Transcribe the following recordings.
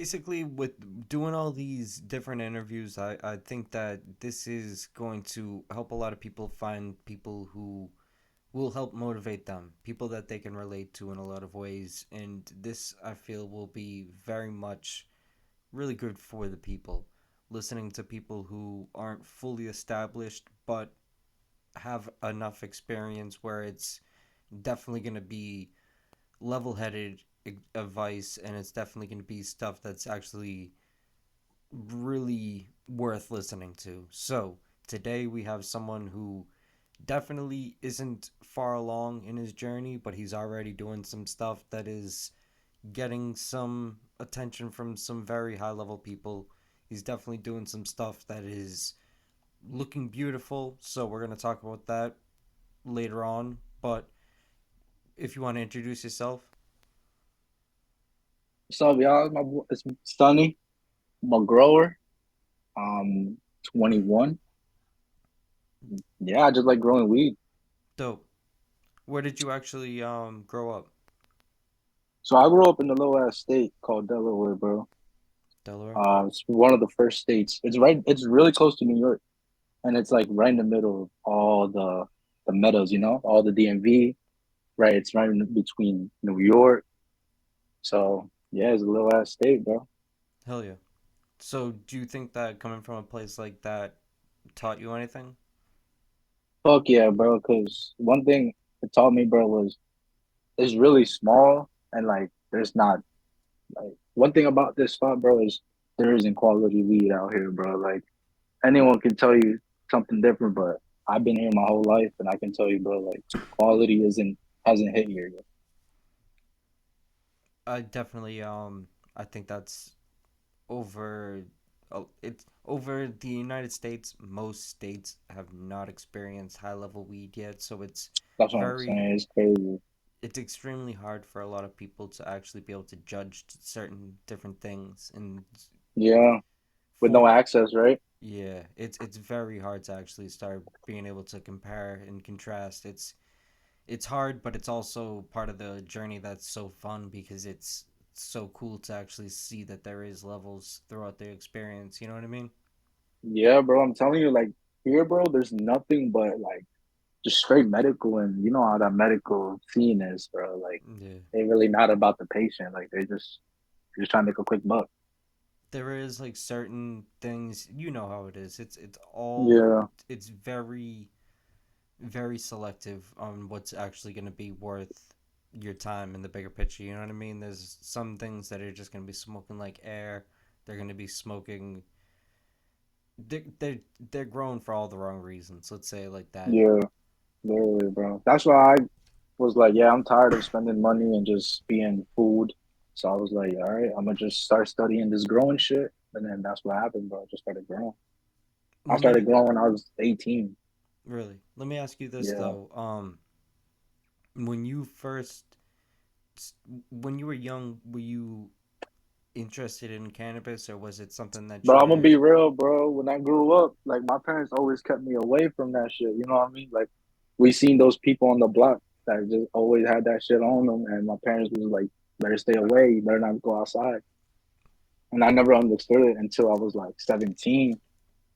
Basically, with doing all these different interviews, I think that this is going to help a lot of people find people who will help motivate them, people that they can relate to in a lot of ways. And this, I feel, will be very much really good for the people. Listening to people who aren't fully established but have enough experience where it's definitely going to be level headed advice, and it's definitely going to be stuff that's actually really worth listening to. So, today we have someone who definitely isn't far along in his journey, but he's already doing some stuff that is getting some attention from some very high level people. He's definitely doing some stuff that is looking beautiful. So, we're going to talk about that later on. But if you want to introduce yourself, What's up, y'all? It's Sunny. I'm a grower. 21. Yeah, I just like growing weed. dope. Where did you actually grow up? So I grew up in a little ass state called Delaware, bro. Delaware. It's one of the first states. It's really close to New York, and it's like right in the middle of all the meadows, all the DMV. Right, it's right in between New York. So yeah, it's a little ass state, bro. Hell yeah. So, do you think that coming from a place like that taught you anything? Fuck yeah, bro. Because one thing it taught me, bro, was it's really small and like there's not. Like one thing about this spot, bro, is there isn't quality weed out here, bro. Like anyone can tell you something different, but I've been here my whole life, and I can tell you, bro, like quality isn't hasn't hit here yet. I definitely I think that's over it's over the United States. Most states have not experienced high level weed yet, so That's what I'm very saying. It's crazy. it's extremely hard for a lot of people to actually be able to judge certain different things. And Yeah, with no for access, right? yeah, it's very hard to actually start being able to compare and contrast. It's hard, but it's also part of the journey that's so fun because it's so cool to actually see that there is levels throughout the experience. You know what I mean? Yeah, bro. I'm telling you, like here, bro, there's nothing but like just straight medical, and you know how that medical scene is, bro. Like Yeah. they really not about the patient. Like they're just trying to make a quick buck. There is like certain things, you know how it is. Yeah, It's very selective on what's actually going to be worth your time in the bigger picture. You know what I mean? There's some things that are just going to be smoking like air. They're going to be smoking. They're grown for all the wrong reasons. Let's say it like that. yeah, literally, bro. That's why I was like, yeah, I'm tired of spending money and just being food. So I was like, all right, I'm gonna just start studying this growing shit. And then that's what happened, bro. I just started growing. I Let started me growing when I was 18. really let me ask you this Yeah. though. When you first when you were young, were you interested in cannabis, or was it something that But you I'm gonna were? be real, bro. When I grew up, like my parents always kept me away from that shit. You know what I mean? Like we seen those people on the block that just always had that shit on them, and my parents was like, "Better stay away. You better not go outside." And I never understood it until I was like 17,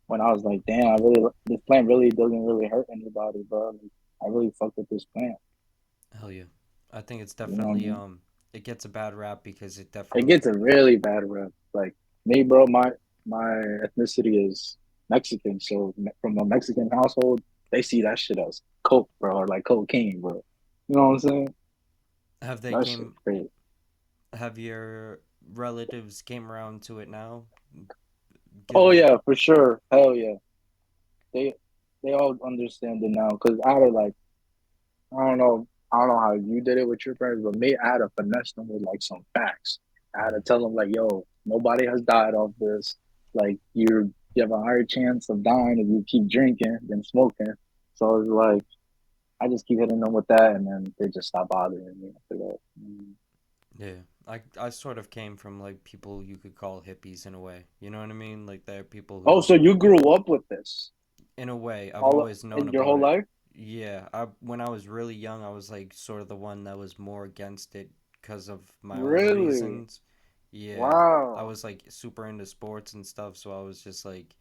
when I was like, "Damn, I really this plant really doesn't really hurt anybody, bro. Like, I really fucked with this plant." Hell yeah, I think it's You know what I definitely mean? it gets a bad rap because it It definitely gets a really bad rep. Like me, bro, my ethnicity is Mexican, so from a Mexican household, they see that shit as coke, bro, or like cocaine, bro. You know what I'm saying? have they That shit came crazy. have your relatives came around to it now, Oh given yeah, for sure. Hell yeah. They they all understand it now because I had to like I don't know how you did it with your parents, but me, I had to finesse them with like some facts. I had to tell them like, yo, nobody has died off this. Like you have a higher chance of dying if you keep drinking than smoking. So it's like I just keep hitting them with that, and then they just stop bothering me after that. yeah, I sort of came from like people you could call hippies in a way. You know what I mean? Like they're people Oh, who, so you grew up with this in a way, I've all always known in your about whole it. life? Yeah, I when I was really young, I was like sort of the one that was more against it because of my own Really? reasons. Yeah, I Wow. was like super into sports and stuff, so I was just like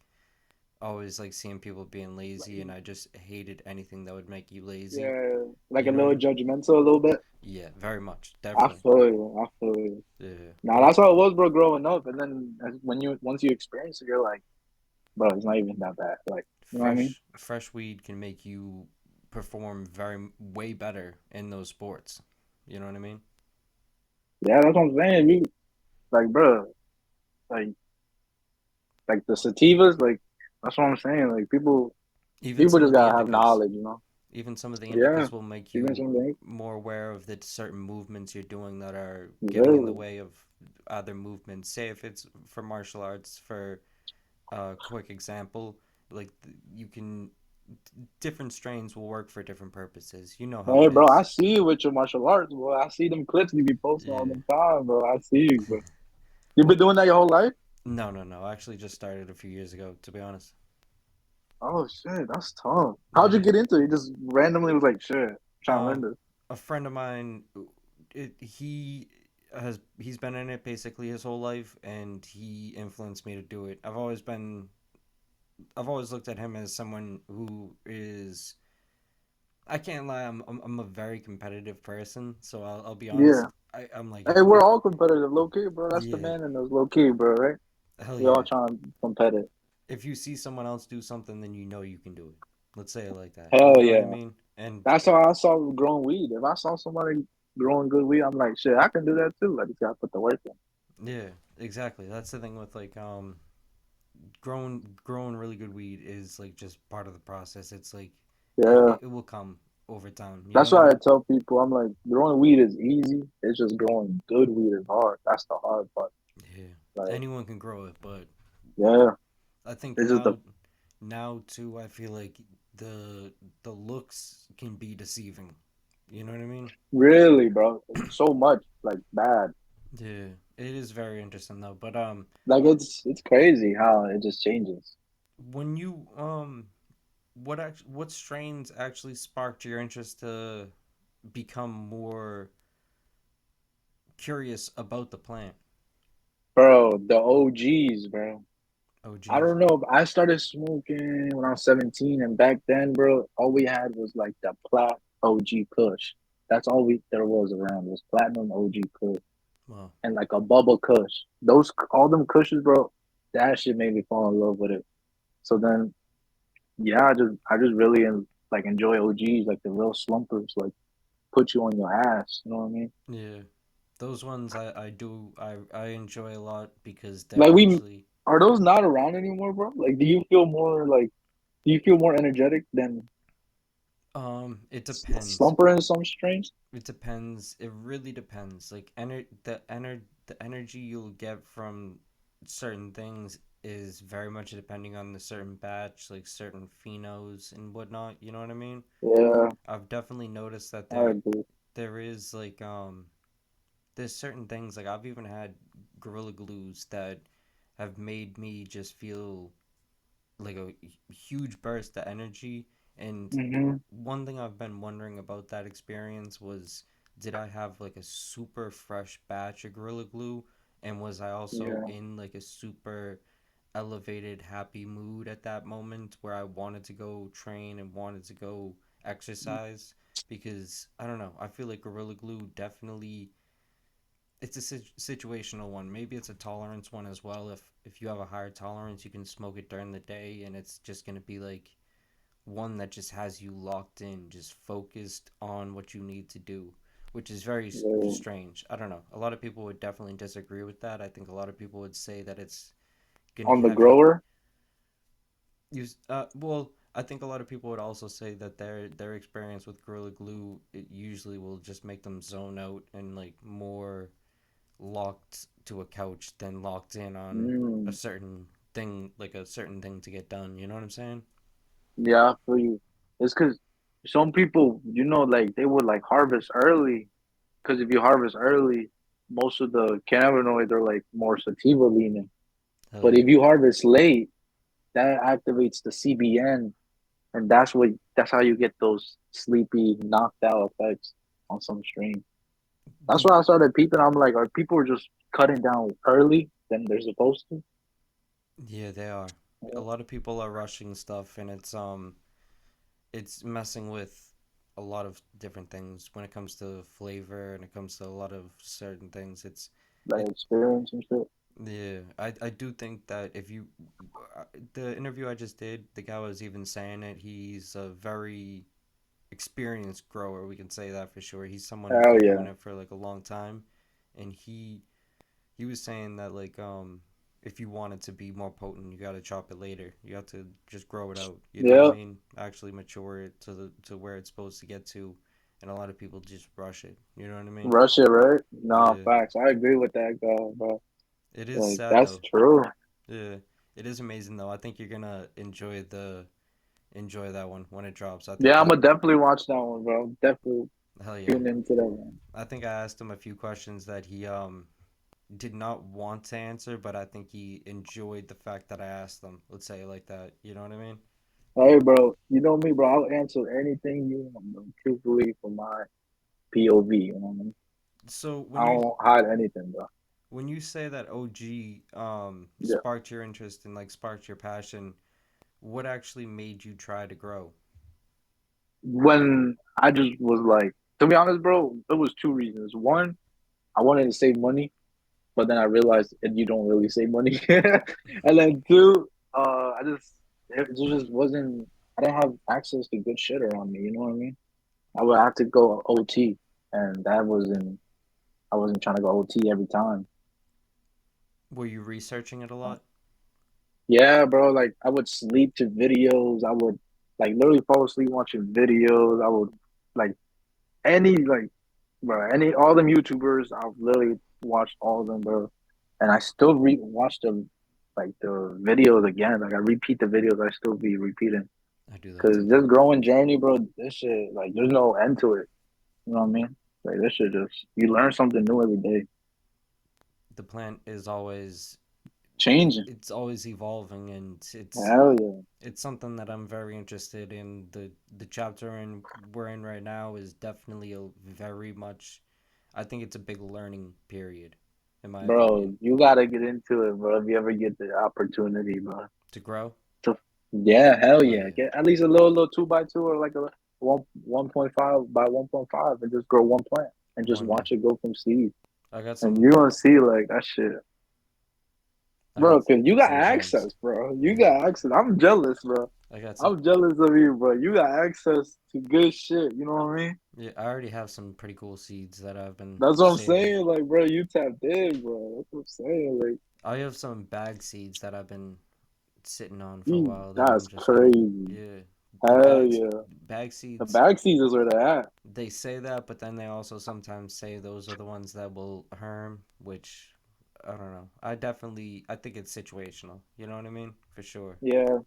always like seeing people being lazy, and I just hated anything that would make you lazy. Yeah, like You a know what little I mean? judgmental a little bit. Yeah, very much, I definitely. feel you. I feel you. Yeah, Nah, but that's how it was, bro, growing up. And then when you once you experience it, you're like, bro, it's not even that bad. Like, you know what I mean? fresh weed can make you perform very way better in those sports. You know what I mean? Yeah, that's what I'm saying. We like, bro, like like the sativas, like that's what I'm saying. Like Even people some just of the gotta have indicas, knowledge, you know? even some of the Yeah. indicas will make Even you something. more aware of the certain movements you're doing that are getting in the Really. way of other movements. Say if it's for martial arts, for a quick example, like you can different strains will work for different purposes. You know how Hey, it bro, I is. see you with your martial arts, bro. I see them clips you be posting all Yeah. the time, bro. I see you, bro. You've been Well, doing that your whole life? no, no, no. I actually just started a few years ago, to be honest. Oh shit, that's tough. How'd you Yeah. get into it? You just randomly was like, shit, trying to learn Um, this. a friend of mine, he's been in it basically his whole life, and he influenced me to do it. I've always looked at him as someone who is. I can't lie. I'm a very competitive person, so I'll be Yeah. honest. I'm like Hey, we're if all competitive, low key, bro. That's the yeah, man in us, low key, bro, right? hell We all yeah. trying to competitive. If you see someone else do something, then you know you can do it. Let's say it like that. Hell You know what I yeah. mean? And That's how I saw growing weed. If I saw somebody growing good weed, I'm like, shit, I can do that too. I just gotta put the work in. yeah, exactly. That's the thing with like growing really good weed is like just part of the process. It's like Yeah. it will come over time. You know That's what I why I mean? tell people, I'm like, growing weed is easy. It's just growing good weed is hard. That's the hard part. Yeah. Like, Anyone can grow it, but yeah. I think It's just the now too I feel like the the looks can be deceiving. You know what I mean? really, bro. So much like bad. Yeah. It is very interesting though. But Like it's crazy how it just changes. when you what strains actually sparked your interest to become more curious about the plant? Bro, the OGs, bro. Oh I geez. don't know. I started smoking when I was 17, and back then, bro, all we had was like the Plat OG Kush. That's all we there was around was Platinum OG Kush Well, and like a Bubble Kush. Those all them Kushes, bro. That shit made me fall in love with it. So then, yeah, I just really like enjoy OGs, like the real slumpers, like put you on your ass. You know what I mean? yeah. Those ones I enjoy a lot because they're Like we actually are those not around anymore, bro? Like, do you feel more energetic than it depends. slumper in some strains? It depends. It really depends. Like the energy you'll get from certain things is very much depending on the certain batch, like certain phenos and whatnot. You know what I mean? Yeah, I've definitely noticed that I agree. there is like there's certain things like I've even had gorilla glues that have made me just feel like a huge burst of energy. And Hmm. one thing I've been wondering about that experience was, did I have like a super fresh batch of gorilla glue, and was I also Yeah. in like a super elevated happy mood at that moment where I wanted to go train and wanted to go exercise? Because I don't know, I feel like gorilla glue definitely, it's a situational one. Maybe it's a tolerance one as well. If you have a higher tolerance, you can smoke it during the day, and it's just gonna be like one that just has you locked in, just focused on what you need to do, which is very Yeah. strange. I don't know. A lot of people would definitely disagree with that. I think a lot of people would say that it's gonna On the have you grower? use. Well, I think a lot of people would also say that their experience with Gorilla Glue it usually will just make them zone out and like more locked to a couch than locked in on a Mm. certain thing, like a certain thing to get done. You know what I'm saying? Yeah, I feel you. It's because some people, like they would like harvest early. Because if you harvest early, most of the cannabinoids are like more sativa leaning. Hell But yeah. if you harvest late, that activates the CBN, and that's how you get those sleepy, knocked out effects on some strain. That's The why I started peeping. I'm like, are people just cutting down early than they're supposed to. Yeah, they are. A Yeah. lot of people are rushing stuff, and it's messing with a lot of different things when it comes to flavor and it comes to a lot of certain things. Like It experience and shit. Yeah, I do think that if you the interview I just did, the guy was even saying it. He's a very experienced grower. We can say that for sure. He's someone who's Hell been yeah. doing it for like a long time, and he was saying that like if you want it to be more potent, you got to chop it later. You have to just grow it out. You know what I Yeah. mean? Actually mature it to where it's supposed to get to, and a lot of people just rush it. You know what I mean? Rush it, right? Nah, Yeah. facts. I agree with that guy, bro. It is Like sad that's though. true. Yeah. It is amazing though. I think you're gonna enjoy that one when it drops. I think Yeah, I'm you'll gonna definitely watch that one, bro. Definitely hell yeah. tune into that one. I think I asked him a few questions that he did not want to answer, but I think he enjoyed the fact that I asked them. Let's say it like that. You know what I mean? Hey, bro, you know me, bro. I'll answer anything you want, bro. Truthfully, from my POV, you know what I mean? So I don't hide anything, bro. when you say that OG Yeah. sparked your interest and like sparked your passion, what actually made you try to grow? When I just was like, to be honest, bro, it was two reasons. One, I wanted to save money, but then I realized that you don't really save money. And then two, I just it just wasn't. I didn't have access to good shit around me. You know what I mean? I would have to go OT, and that wasn't. I wasn't trying to go OT every time. Were you researching it a lot? Yeah, bro. Like I would sleep to videos. I would like literally fall asleep watching videos. I would like any like bro, any all them YouTubers. I've literally watched all of them, bro. And I still re watch them like the videos again. Like I repeat the videos. I still be repeating I do that because too. this growing journey, bro. This shit like there's no end to it. You know what I mean? Like this shit just you learn something new every day. The plant is always Changing. it's always evolving, and Hell yeah, it's something that I'm very interested in. The chapter we're in right now is definitely a very much. I think it's a big learning period, in my opinion, bro. You gotta get into it, bro. If you ever get the opportunity, bro. to grow. To, yeah, hell Oh yeah. yeah, Get at least a little 2x2 or like a 1.5 by 1.5 and just grow one plant and just one day. watch it go from seed. I got And some. you're gonna see like that shit. I got Bro, cause you got some gems. access, bro. You Yeah, got access. I'm jealous, bro. I got some. I'm jealous of you, bro. You got access to good shit. You know what I mean? Yeah, I already have some pretty cool seeds that I've been That's what I'm saving. saying. Like, bro, you tapped in, bro. That's what I'm saying. Like, I have some bag seeds that I've been sitting on for a while that I'm that's just gonna. crazy. Yeah, the Hell bags yeah. bag The seeds. back seas is where they're at. They say that, but then they also sometimes say those are the ones that will harm, which I don't know. I think it's situational. You know what I mean? For sure. Yeah.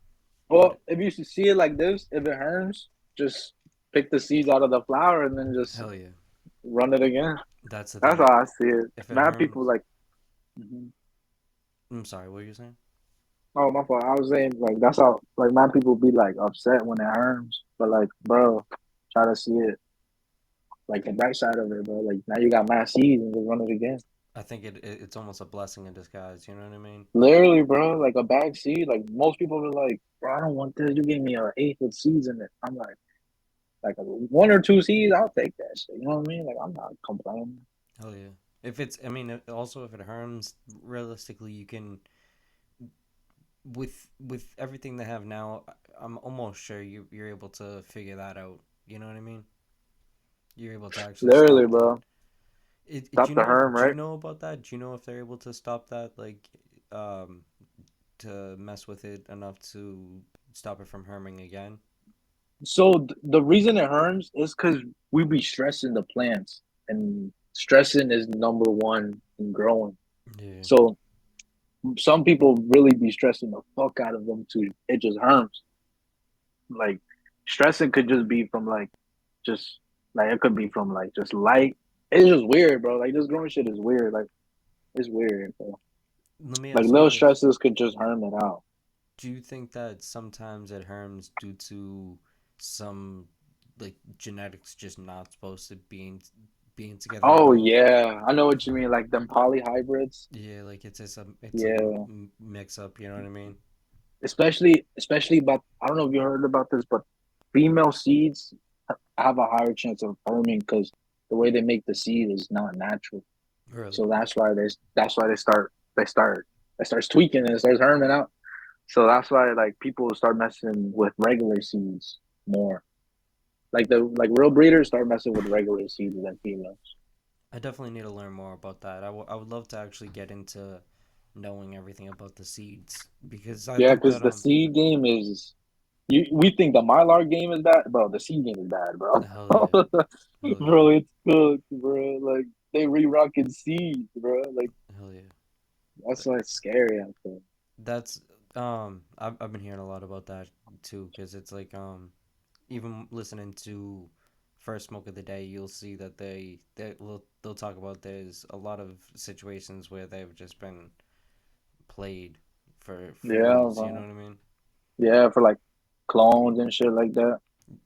But Well, if you should see it like this, if it harms, just pick the seeds out of the flower and then just hell yeah, run it again. that's the That's thing. how I see it. If it Mad people harms, like, mhm. I'm sorry. What are you saying? Oh my fault. I was saying like that's how like mad people be like upset when it harms, but like, bro, try to see it like the bright side of it, bro. Like now you got mad seeds and just run it again. I think it's almost a blessing in disguise. You know what I mean? Literally, bro, like a bag seed. Like most people are like, bro, I don't want this. You gave me an eighth with seeds in it. I'm like a one or two seeds, I'll take that shit. You know what I mean? Like I'm not complaining. Hell yeah. If it's, I mean, also if it harms, realistically, you can with everything they have now. I'm almost sure you're able to figure that out. You know what I mean? You're able to actually Literally, stop that. bro. Do Stop you the know? herm, Do you right? know about that? Do you know if they're able to stop that? Like, um, to mess with it enough to stop it from harming again? So the reason it harms is because we be stressing the plants, and stressing is number one in growing. Yeah. So some people really be stressing the fuck out of them too. It just harms. Like stressing could just be from like just like it could be from like just light. It's just weird, bro. Like this growing shit is weird. Like it's weird, bro. Let me Like ask little you this: stresses could just harm it out. do you think that sometimes it harms due to some like genetics just not supposed to be being together at Oh all. yeah, I know what you mean. Like them poly hybrids. Yeah, like it's like a Yeah, mix up. You know what I mean? especially about. I don't know if you heard about this, but female seeds have a higher chance of firming because the way they make the seed is not natural. Really? So that's why they start tweaking and it starts herming out. So that's why like people start messing with regular seeds more. Like real breeders start messing with regular seeds than females. I definitely need to learn more about that. I would love to actually get into knowing everything about the seeds because I Yeah, think because that the seed game is we think the Mylar game is bad, bro. The seed game is bad, bro. hell yeah, hell yeah, Bro, it's cooked, bro. Like they re-rocking seeds, bro. Like hell yeah. that's why it's scary out there. That's I've been hearing a lot about that too because it's like even listening to first smoke of the day, you'll see that they'll talk about there's a lot of situations where they've just been played for Yeah, fools. You know bro. what I mean? Yeah, for like clones and shit like that.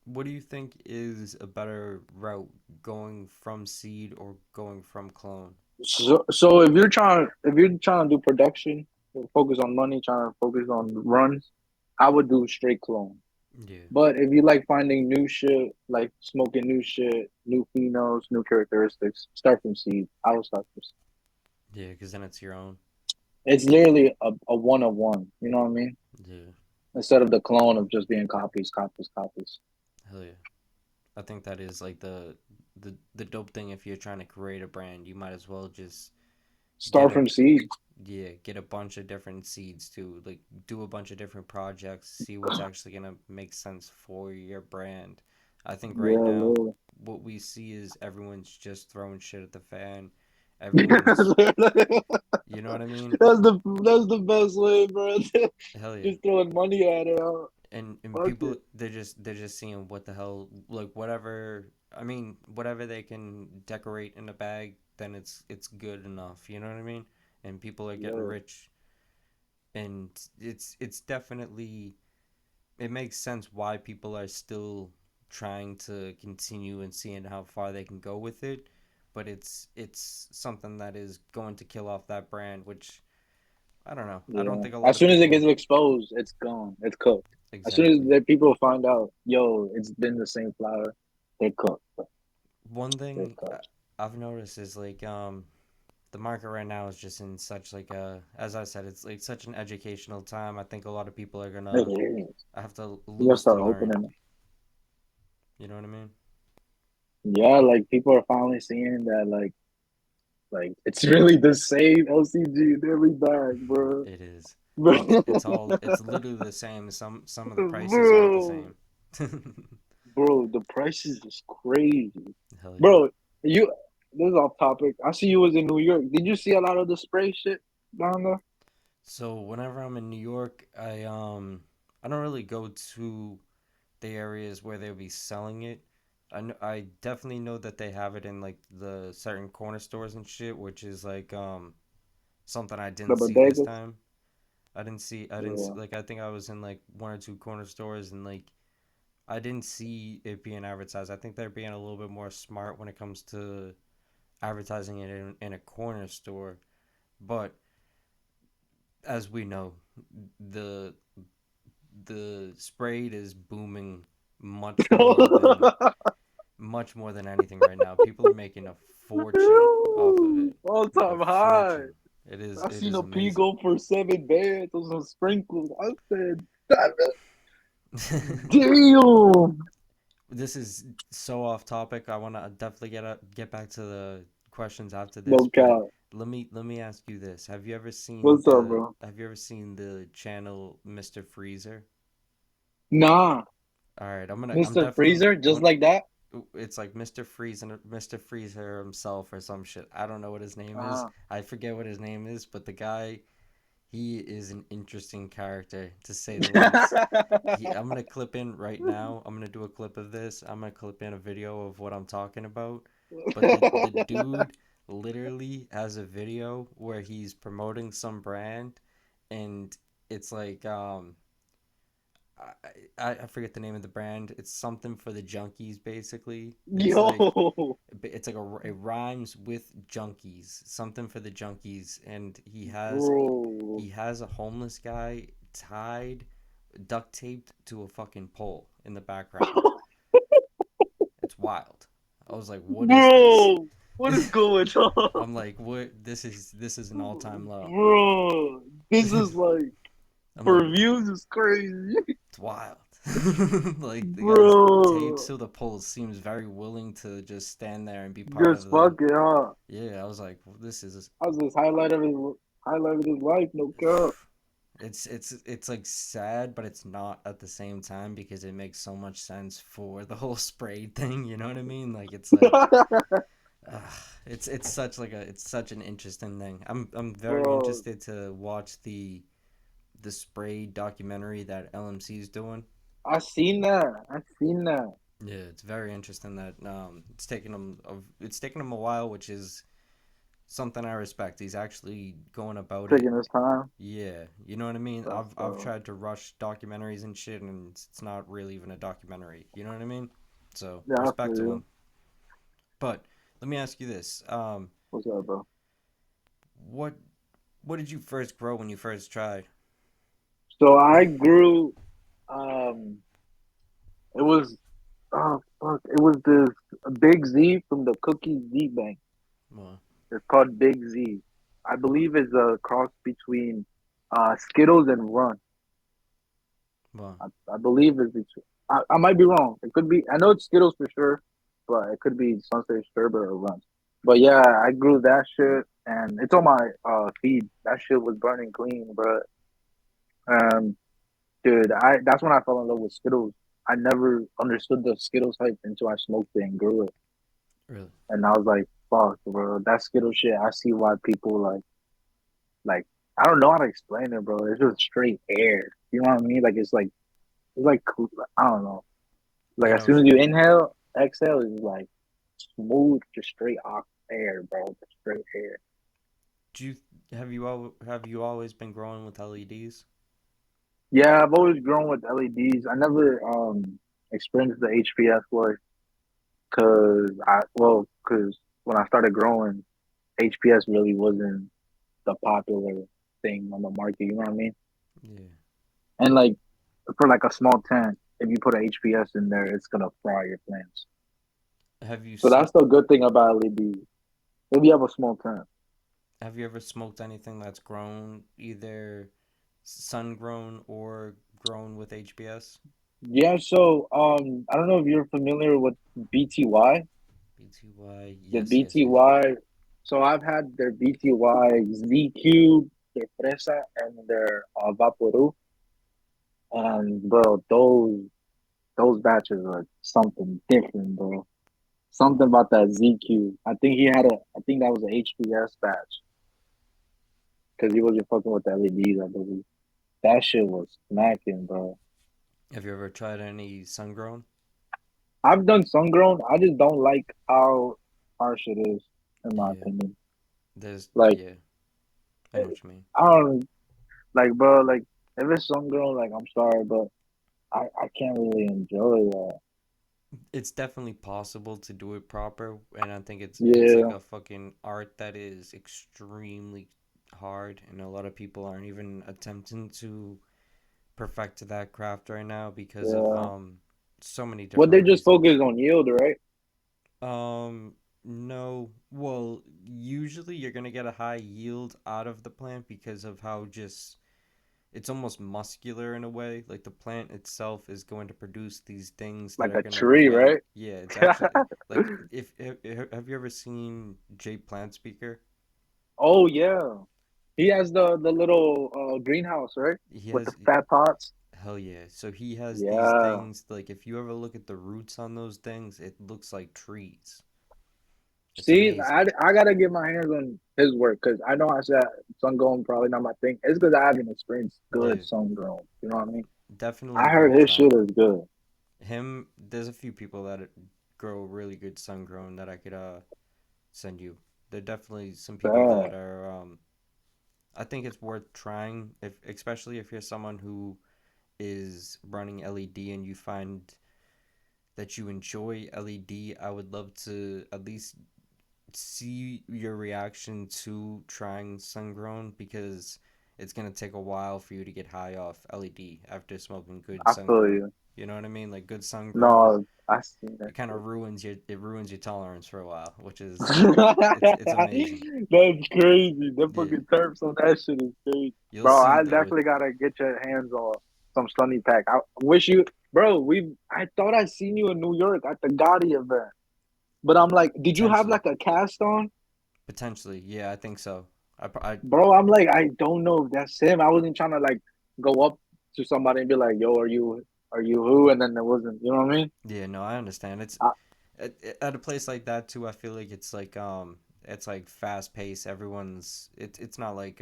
What do you think is a better route, going from seed or going from clone? So if you're trying to do production, focus on money, trying to focus on runs, I would do straight clone. Yeah, But if you like finding new shit, like smoking new shit, new phenols, new characteristics, start from seed. I would start from seed. yeah, because then it's your own. It's literally a one of one. You know what I mean? Yeah, Instead of the clone of just being copies, copies, copies. hell yeah. I think that is like the dope thing. If you're trying to create a brand, you might as well just get Start a from seed. yeah, get a bunch of different seeds too. Like do a bunch of different projects, see what's actually gonna make sense for your brand. I think right Yeah, now literally. what we see is everyone's just throwing shit at the fan. Everyone's, you know what I mean? That's the best way, bro. Hell yeah. Just throwing money at it. And Fuck people it. they're just seeing what the hell, like whatever, I mean whatever they can decorate in a bag, then it's good enough, you know what I mean? And people are getting Yeah, rich, and it's definitely, it makes sense why people are still trying to continue and seeing how far they can go with it, but it's something that is going to kill off that brand, which I don't know, I don't yeah. think a lot As of soon as it people. gets exposed, it's gone. It's cooked. As soon as Exactly. the people find out, yo, it's been the same flower, they're cooked. One They're thing cooked. I've noticed is like the market right now is just in such like a, as I said, it's like such an educational time. I think a lot of people are It gonna is. have to You gotta lose to start learn. opening it. You know what I mean? Yeah, like people are finally seeing that, like it's really the same LCG in every bag, bro. It is. It's Bro, it's all it's literally the same. Some of the prices aren't the bro, same. bro, the prices is crazy, Hell yeah. bro. You This is off topic. I see you was in New York. Did you see a lot of the spray shit down there? So whenever I'm in New York, I don't really go to the areas where they'll be selling it. I definitely know that they have it in like the certain corner stores and shit, which is like something I The didn't see this bodegas. time. I didn't see, Yeah. like I think I was in like one or two corner stores and like I didn't see it being advertised. I think they're being a little bit more smart when it comes to advertising it in a corner store. But as we know, the the sprayed is booming much more than much more than anything right now. People are making a fortune off of it. All Like a time high. fortune. It is I it seen is a P amazing. go for 7 bands on some sprinkles. I said, damn. This is so off topic. I want to definitely get back to the questions after this, No but cap. let me ask you this. What's up, bro? Have you ever seen the channel Mr. Freezer? Nah, All right, I'm Mr. definitely Freezer, just what like that. it's like Mr. Freezer himself or some shit. I don't know what his name is. Uh, I forget what his name is, but the guy, he is an interesting character to say the least. I'm gonna clip in right now. I'm gonna do a clip of this. I'm gonna clip in a video of what I'm talking about. But the dude literally has a video where he's promoting some brand, and it's like I forget the name of the brand. It's something for the junkies, basically. Yo, It's like it rhymes with junkies, something for the junkies, and bro, he has a homeless guy tied, duct taped to a fucking pole in the background. It's wild. I was like, what is this? bro, what is going on, I'm like, what? This is an all time low. bro? This is like I'm like, for views is crazy, it's wild. Like the guy's taped bro. to the pole seems very willing to just stand there and be part of Just the. fuck it, huh? Yeah, I was like, well, this is. I was just highlight of his life, no cap. It's like sad, but it's not at the same time because it makes so much sense for the whole spray thing. You know what I mean? Like it's like, uh, it's such like a it's such an interesting thing. I'm very Bro, interested to watch the spray documentary that LMC is doing. I seen that. I seen that. Yeah, it's very interesting that it's taken him a while, which is something I respect. He's actually going about it. Taking his time. Yeah, you know what I mean. That's I've dope. tried to rush documentaries and shit, and it's not really even a documentary. You know what I mean? So Yeah, I respect feel to you. him. But let me ask you this: What's up, bro? what what did you first grow when you first tried? So I grew. Um, it was oh fuck! It was this Big Z from the Cookie Z Bank. Well, It's called Big Z. I believe it's a cross between Skittles and Run. well, I believe it's between. I might be wrong. It could be. I know it's Skittles for sure, but it could be Sunset Sherbet or Run. But yeah, I grew that shit, and it's on my feed. That shit was burning clean, bro. Um, dude, I that's when I fell in love with Skittles. I never understood the Skittles hype until I smoked it and grew it, really? and I was like, "Fuck, bro, that Skittles shit." I see why people like. I don't know how to explain it, bro. It's just straight air. You know what I mean? It's like cool. I don't know. Like I as know what soon as you you mean. inhale, exhale is like smooth, just straight off air, bro. Just straight air. Do you have you always been growing with LEDs? Yeah, I've always grown with LEDs. I never experienced the HPS life because when I started growing, HPS really wasn't the popular thing on the market. You know what I mean? Yeah. And like for like a small tent, if you put a HPS in there, it's gonna fry your plants. Have you So seen? that's the good thing about LEDs. If you have a small tent. Have you ever smoked anything that's grown either sun grown or grown with HBS? Yeah, so I don't know if you're familiar with BTY, BTY. the Yes, yes, yes. BTY. So I've had their BTY Z Cube, their Fresa, and their Vaporu. And bro, those batches are something different, bro. Something about that ZQ. I think that was an HPS batch because he wasn't fucking with the LEDs, I believe. That shit was smacking, bro. Have you ever tried any sun grown? I've done sun grown. I just don't like how harsh it is, in my Yeah. opinion. There's Like, yeah. I eh, know what you mean. I don't like, bro. Like, if it's sun grown, like, I'm sorry, but I can't really enjoy that. It's definitely possible to do it proper, and I think it's like Yeah, a fucking art that is extremely hard, and a lot of people aren't even attempting to perfect that craft right now because of yeah. so many What they different just reasons. focus on yield, right? No. Well, usually you're gonna get a high yield out of the plant because of how just it's almost muscular in a way. Like the plant itself is going to produce these things that Like are a gonna tree, prevent. right? Yeah, it's actually like if have you ever seen Jay Plant Speaker? Oh yeah, he has the little greenhouse, right? He With the has fat pots. hell yeah. So he has these Yeah. things like if you ever look at the roots on those things, it looks like trees. It's See, amazing. I gotta get my hands on his work because I know I said sun grown probably not my thing. It's because I haven't experienced good Yeah, sun grown. You know what I mean? definitely I heard worth his trying. shit is good. Him, there's a few people that grow really good sun grown that I could send you. There are definitely some people that Bad. are I think it's worth trying if especially if you're someone who is running LED and you find that you enjoy LED, I would love to at least see your reaction to trying sun-grown, because it's gonna take a while for you to get high off LED after smoking good I feel sun-grown. you. You know what I mean? Like good sun-grown, No, I seen that it kind shit. of ruins your tolerance for a while, which is it's That's amazing. crazy. The Yeah, fucking terps on that shit is crazy. you'll Bro, see I though. definitely gotta get your hands on some Sunny Pack. I wish you, bro. I thought I seen you in New York at the Gotti event, but I'm like, did you have Potentially, like a cast on, potentially, yeah, I think so. I bro? I'm like, I don't know if that's him. I wasn't trying to like go up to somebody and be like, yo, are you who? And then there wasn't. You know what I mean? Yeah, no, I understand. It's I, at a place like that too. I feel like it's like fast paced. It's not like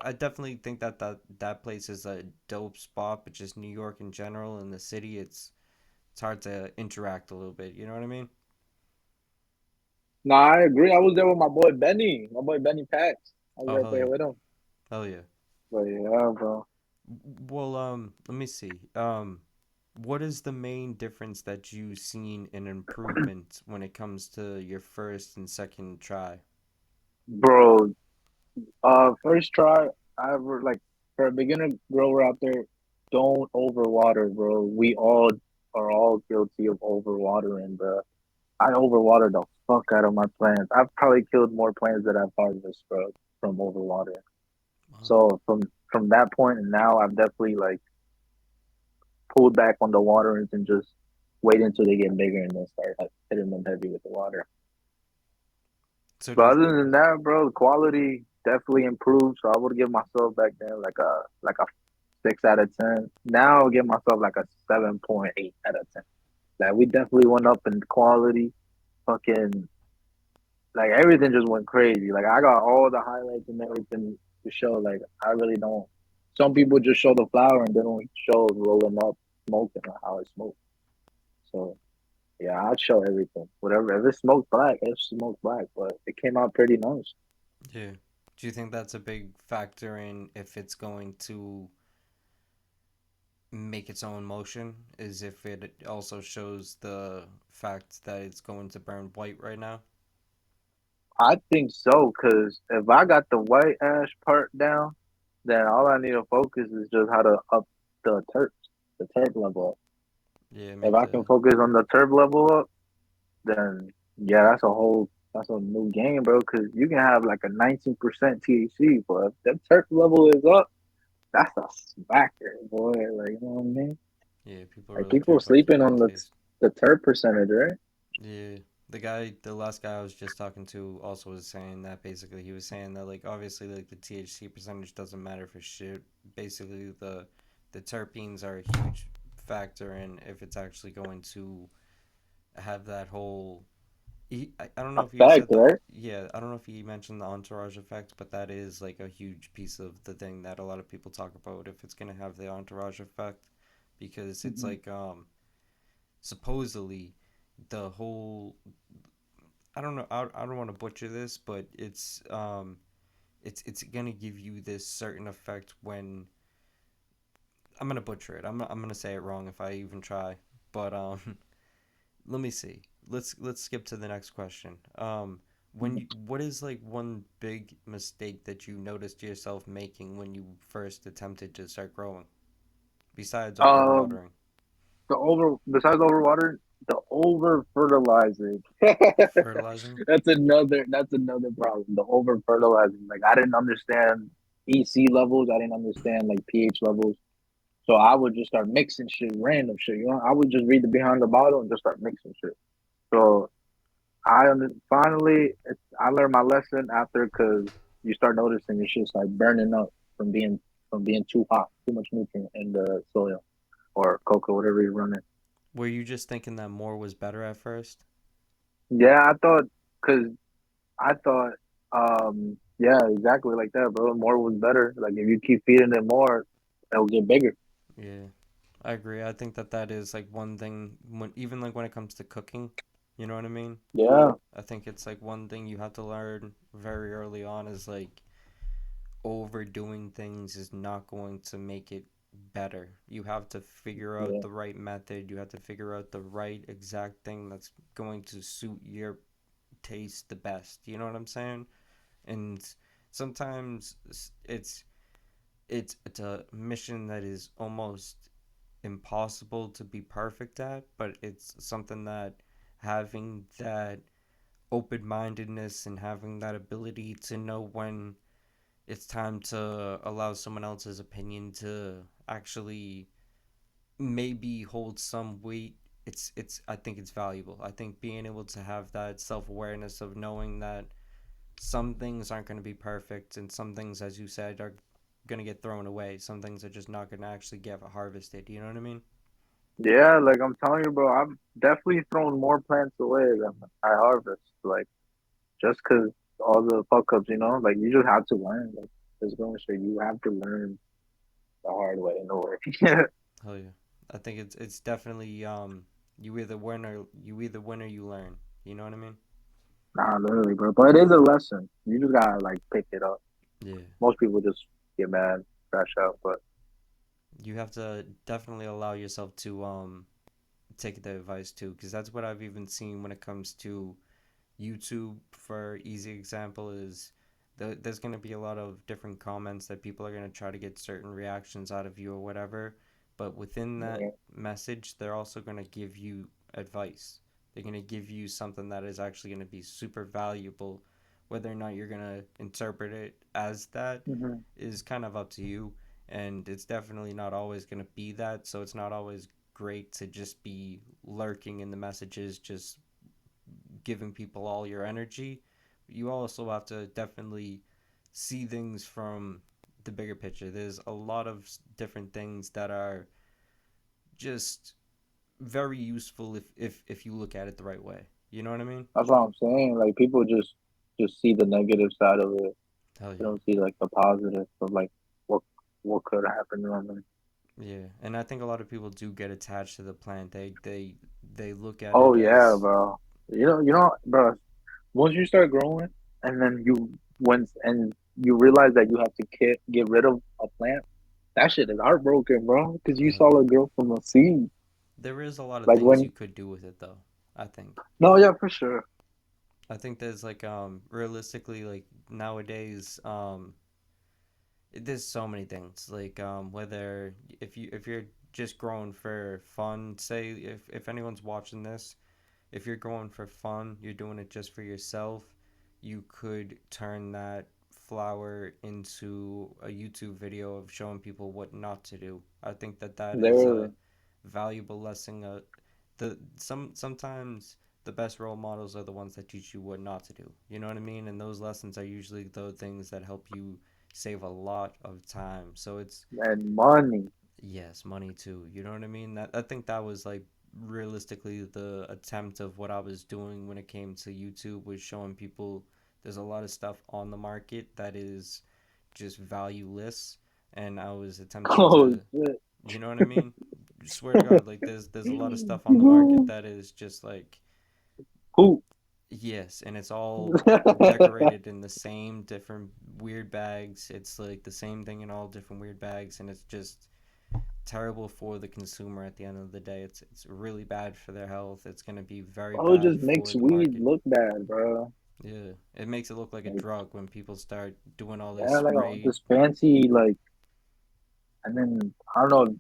I definitely think that that place is a dope spot, but just New York in general and the city, it's hard to interact a little bit. You know what I mean? nah, I agree. I was there with my boy Benny, Pax. I was Oh right hell there yeah, with him. hell yeah. But yeah, bro. Well, let me see. What is the main difference that you've seen in improvement when it comes to your first and second try? Bro, first try, I ever like for a beginner grower out there, don't overwater, bro. We all guilty of overwatering, bro. I overwatered the fuck out of my plants. I've probably killed more plants that I've harvested, bro, from overwatering. Wow. So from that point and now, I've definitely like pulled back on the waterings and just wait until they get bigger and then start like hitting them heavy with the water. So do But you other than that, bro, the quality definitely improved. So I would give myself back then like a 6 out of 10. Now I'll give myself like a 7.8 out of 10. Like we definitely went up in quality. Fucking like everything just went crazy. Like I got all the highlights and everything to show. Like I really don't. Some people just show the flower and they don't show rolling up, smoking or how it smokes. So yeah, I'd show everything. Whatever. If it smoked black, it smoked black. But it came out pretty nice. yeah? Do you think that's a big factor in if it's going to make its own motion? Is if it also shows the fact that it's going to burn white right now? I think so, cause if I got the white ash part down, then all I need to focus is just how to up the terp level up. Yeah, If make I can the focus on the terp level up, then yeah, that's a new game, bro. Cause you can have like a 19% THC, but if the terp level is up, that's a smacker, boy. Like you know what I mean? yeah. People Like really care people about sleeping on the taste. the terp percentage, right? Yeah, the last guy I was just talking to also was saying that basically he was saying that like obviously like the THC percentage doesn't matter for shit. Basically the terpenes are a huge factor in if it's actually going to have that whole. I don't know if you Fact, said that. right? Yeah, I don't know if he mentioned the entourage effect, but that is like a huge piece of the thing that a lot of people talk about if it's gonna have the entourage effect, because it's Hmm. like supposedly the whole. I don't know. I don't want to butcher this, but it's gonna give you this certain effect when I'm gonna butcher it. I'm gonna say it wrong if I even try. But let me see. Let's skip to the next question. What is like one big mistake that you noticed yourself making when you first attempted to start growing, besides Um, overwatering? the over besides overwater, the over fertilizing. Fertilizing? That's another problem. The over fertilizing. Like I didn't understand EC levels. I didn't understand like pH levels. So I would just start mixing shit, random shit. You know, I would just read the behind the bottle and just start mixing shit. So finally I learned my lesson after because you start noticing your shit start burning up from being too hot, too much nutrient in the soil or cocoa, whatever you're running. Were you just thinking that more was better at first? Yeah, I thought because I thought, yeah, exactly like that, bro. More was better. Like if you keep feeding it more, it'll get bigger. Yeah. I agree. I think that that is like one thing when even like when it comes to cooking, you know what I mean? Yeah, I think it's like one thing you have to learn very early on is like overdoing things is not going to make it better. You have to figure out Yeah. the right method. You have to figure out the right exact thing that's going to suit your taste the best. You know what I'm saying? And sometimes it's a mission that is almost impossible to be perfect at, but it's something that having that open mindedness and having that ability to know when it's time to allow someone else's opinion to actually maybe hold some weight. It's I think it's valuable. I think being able to have that self-awareness of knowing that some things aren't going to be perfect and some things, as you said, are going to get thrown away. Some things are just not going to actually get harvested. You know what I mean? Yeah, like I'm telling you, bro, I've definitely thrown more plants away than I harvest. Like just 'cause all the fuck ups, like you just have to learn. Like it's going to show you have to learn the hard way in a way. Hell yeah. I think it's definitely you either win or you learn. You know what I mean? Nah, literally, bro. But it is a lesson. You just gotta like pick it up. Yeah. Most people just get mad, crash out. But You have to definitely allow yourself to take the advice too, because that's what I've even seen when it comes to YouTube. For easy example is there's going to be a lot of different comments that people are going to try to get certain reactions out of you or whatever, but within that yeah. message they're also going to give you advice. They're going to give you something that is actually going to be super valuable. Whether or not you're going to interpret it as that hmm is kind of up to you, and it's definitely not always going to be that, so it's not always great to just be lurking in the messages, just giving people all your energy. You also have to definitely see things from the bigger picture. There's a lot of different things that are just very useful if you look at it the right way. You know what I mean? That's what I'm saying. Like people just see the negative side of it. Hell They yeah. don't see like the positive of like what what could happen to them. Yeah, and I think a lot of people do get attached to the plant. They look at Oh it yeah, as bro. Bro. Once you start growing, and then you realize that you have to get rid of a plant, that shit is heartbroken, bro. Because you hell saw yeah. a girl from a seed. There is a lot of Like things you when, could do with it though. I think. no, yeah, for sure. I think there's like realistically like nowadays there's so many things like whether if you're just growing for fun, say if anyone's watching this, if you're going for fun, you're doing it just for yourself, you could turn that flower into a YouTube video of showing people what not to do. I think that that is a Literally. valuable lesson. Sometimes the best role models are the ones that teach you what not to do. You know what I mean? And those lessons are usually the things that help you save a lot of time. So it's And money. yes, money too. You know what I mean? That I think that was like realistically the attempt of what I was doing when it came to YouTube was showing people there's a lot of stuff on the market that is just valueless, and I was attempting Oh to, shit. you know what I mean? Swear to God, like there's a lot of stuff on the market that is just like Who? yes, and it's all decorated in the same different weird bags. It's like the same thing in all different weird bags, and it's just terrible for the consumer at the end of the day. It's really bad for their health. It's going to be very Oh, it bad just for makes the weed market. look bad, bro. Yeah, it makes it look like a Like, drug when people start doing all this yeah, like spray. this fancy like, and then I don't know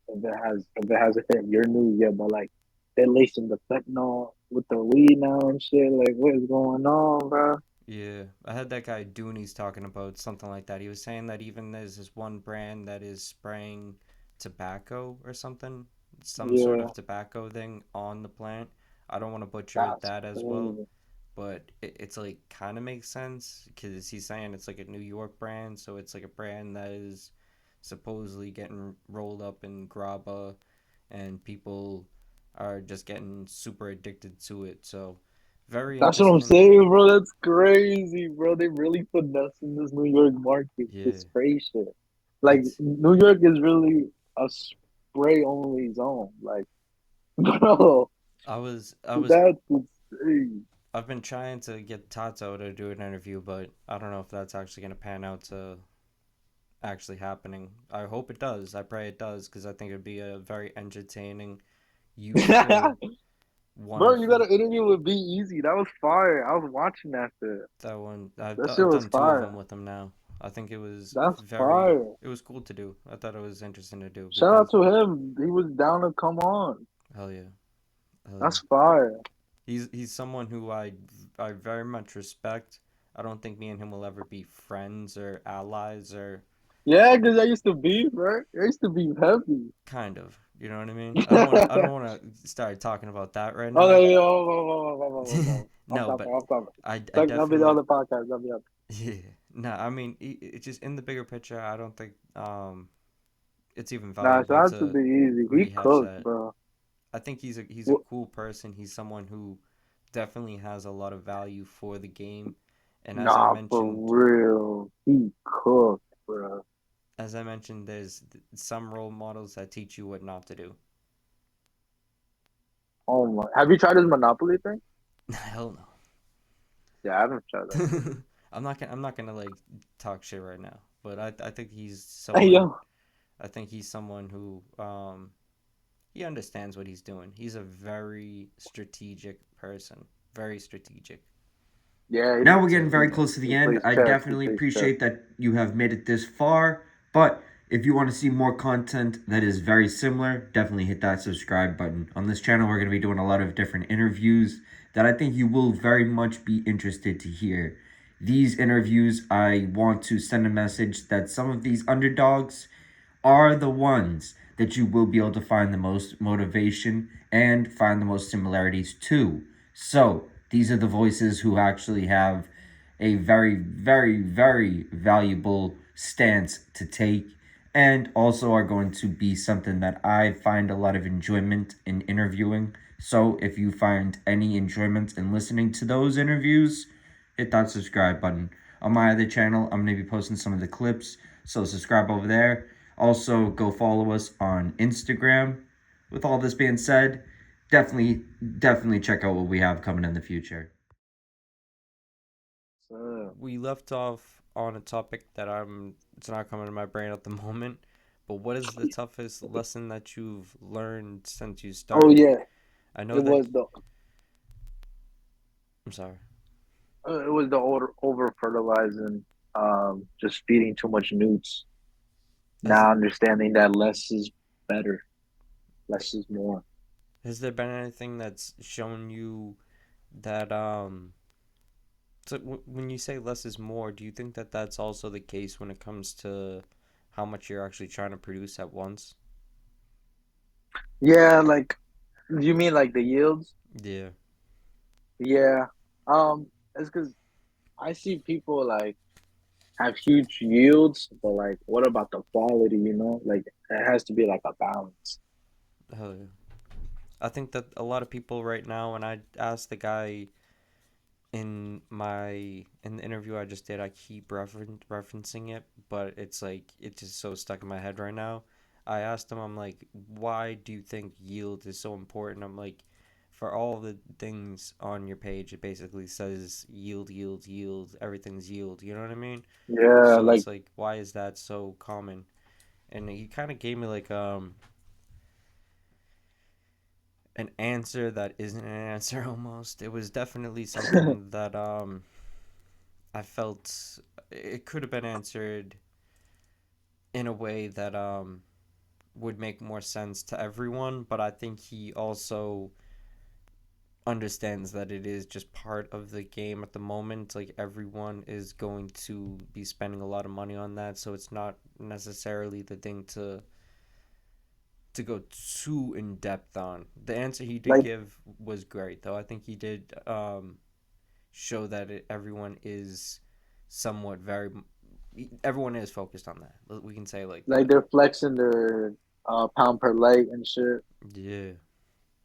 if it hasn't hit your news yet, but like they're lacing the fentanyl with the weed now and shit. Like, what is going on, bro? Yeah, I had that guy Dooney's talking about something like that. He was saying that even there's this one brand that is spraying tobacco or something, some sort Yeah, of tobacco thing on the plant. I don't want to butcher that's that as well, crazy. but it's like kind of makes sense because he's saying it's like a New York brand, so it's like a brand that is supposedly getting rolled up in grabba, and people are just getting super addicted to it. So very That's what I'm interesting. saying, bro. That's crazy, bro. They really finessing this New York market, this Yeah, spray shit. Like it's New York is really a spray only zone. Like, bro, I was that's insane. I've been trying to get Tato to do an interview, but I don't know if that's actually gonna pan out to actually happening. I hope it does. I pray it does because I think it'd be a very entertaining, useful one Bro, you got for an interview with Be Easy. That was fire. I was watching that shit. that one. That shit I've was done two of them fire. with him now. I think it was That's very. fire. It was cool to do. I thought it was interesting to do Shout out because to him. He was down to come on. hell yeah, hell yeah. That's fire. He's someone who I very much respect. I don't think me and him will ever be friends or allies or Yeah, because I used to beef, right? I used to beef heavy. kind of. You know what I mean? I don't want to start talking about that right now. Okay, oh, I'm No, stopping. but I'm stopping. I That'll be the definitely other podcast. That'll be other. yeah. No, I mean it's just in the bigger picture. I don't think it's even Nah, valuable shout out to to Be Easy. He rehash cooked, that. bro. I think he's a cool person. He's someone who definitely has a lot of value for the game. And Nah, for real. He cooked, bro. as I mentioned, there's some role models that teach you what not to do. Oh my. Have you tried his Monopoly thing? Hell Yeah, I haven't tried that shit. no. I'm not gonna like talk shit right now, but I think he's Hey, someone. yo. I think he's someone who he understands what he's doing. He's a very strategic person. Very strategic. Yeah, Now we're getting very close to the he end. plays I chess. He definitely plays chess. appreciate that you have made it this far. But if you want to see more content that is very similar, definitely hit that subscribe button. On this channel, we're going to be doing a lot of different interviews that I think you will very much be interested to hear. These interviews, I want to send a message that some of these underdogs are the ones that you will be able to find the most motivation and find the most similarities to. So, these are the voices who actually have a very, very, very valuable stance to take and also are going to be something that I find a lot of enjoyment in interviewing. So, if you find any enjoyment in listening to those interviews, hit that subscribe button. On my other channel, I'm going to be posting some of the clips, so subscribe over there. Also, go follow us on Instagram. With all this being said, definitely check out what we have coming in the future. So, We left off on a topic that it's not coming to my brain at the moment. But what is the toughest lesson that you've learned since you oh started? yeah, I know it that. was the I'm sorry. over fertilizing, just feeding too much newts. Has Now understanding that less is better, less is more. has there been anything that's shown you that so when you say less is more, do you think that that's also the case when it comes to how much you're actually trying to produce at once? Yeah, like you mean like the yields? Yeah. Yeah, it's because I see people like have huge yields, but like, what about the quality? You know, like it has to be like a balance. Hell yeah. I think that a lot of people right now, and I asked the guy in the interview I just did, I keep referencing it, but it's like it's just so stuck in my head right now. I asked him, I'm like, why do you think yield is so important? I'm like, for all the things on your page, it basically says yield, yield, yield. Everything's yield. You know what I mean? Yeah, So like it's like, why is that so common? And he kind of gave me like an answer that isn't an answer almost. It was definitely something that I felt it could have been answered in a way that would make more sense to everyone, but I think he also understands that it is just part of the game at the moment. Like everyone is going to be spending a lot of money on that, so it's not necessarily the thing to go too in depth on. The answer he did like give was great, though. I think he did show that everyone is somewhat very. Everyone is focused on that. We can say like like that. they're flexing their pound per leg and shit. Yeah,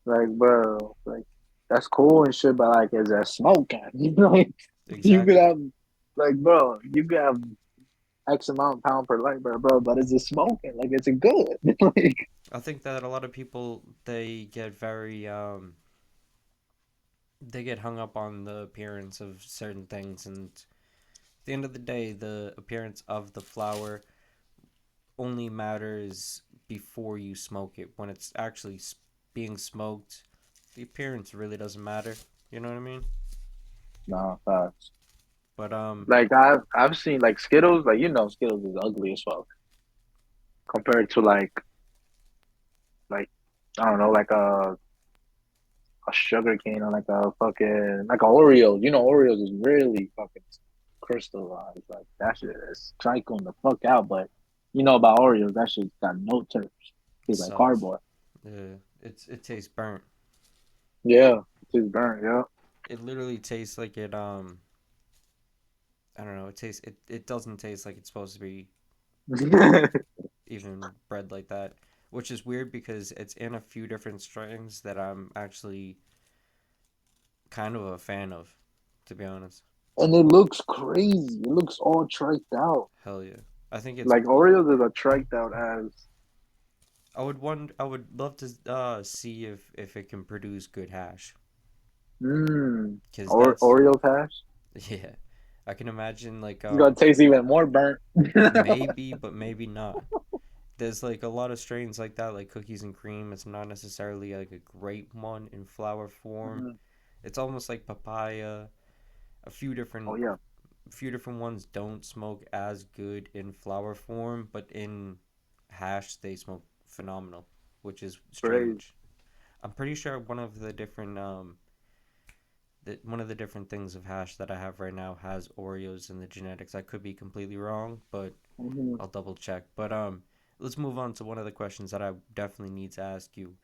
Like, bro, like that's cool and shit, but like, is that smoking? You know, like you could exactly. have, like, bro, you could have X amount pound per leg, bro, but is it smoking? Like, is it good? Like, I think that a lot of people they get hung up on the appearance of certain things, and at the end of the day, the appearance of the flower only matters before you smoke it. When it's actually being smoked, the appearance really doesn't matter. You know what I mean? Nah, facts. But Like I've seen like Skittles, like Skittles is ugly as fuck compared to like I don't know, like a sugar cane or like a fucking like a Oreos. Oreos is really fucking crystallized. Like that shit is trickling the fuck out. But about Oreos, that shit's got no terps. it Tastes like sucks. cardboard. It tastes burnt. Yeah, it's burnt. Yeah. It literally tastes like it. I don't know. It doesn't taste like it's supposed to be even bred like that, which is weird because it's in a few different strains that I'm actually kind of a fan of, to be honest. And it looks crazy. It looks all tricked out. Hell yeah. I think it's Like Oreos is a tricked out as. I would love to see if it can produce good hash, cuz that's Oreo hash. yeah. I can imagine like It's gonna taste even more burnt. maybe but maybe not. There's like a lot of strains like that, like cookies and cream. It's not necessarily like a great one in flower form. Mhm. It's almost like papaya. A Oh a yeah, few different ones don't smoke as good in flower form, but in hash they smoke phenomenal, which is crazy. strange. I'm pretty sure one of the different things of hash that I have right now has Oreos in the genetics. I could be completely wrong, but Mhm. I'll double check. But let's move on to one of the questions that I definitely need to ask you.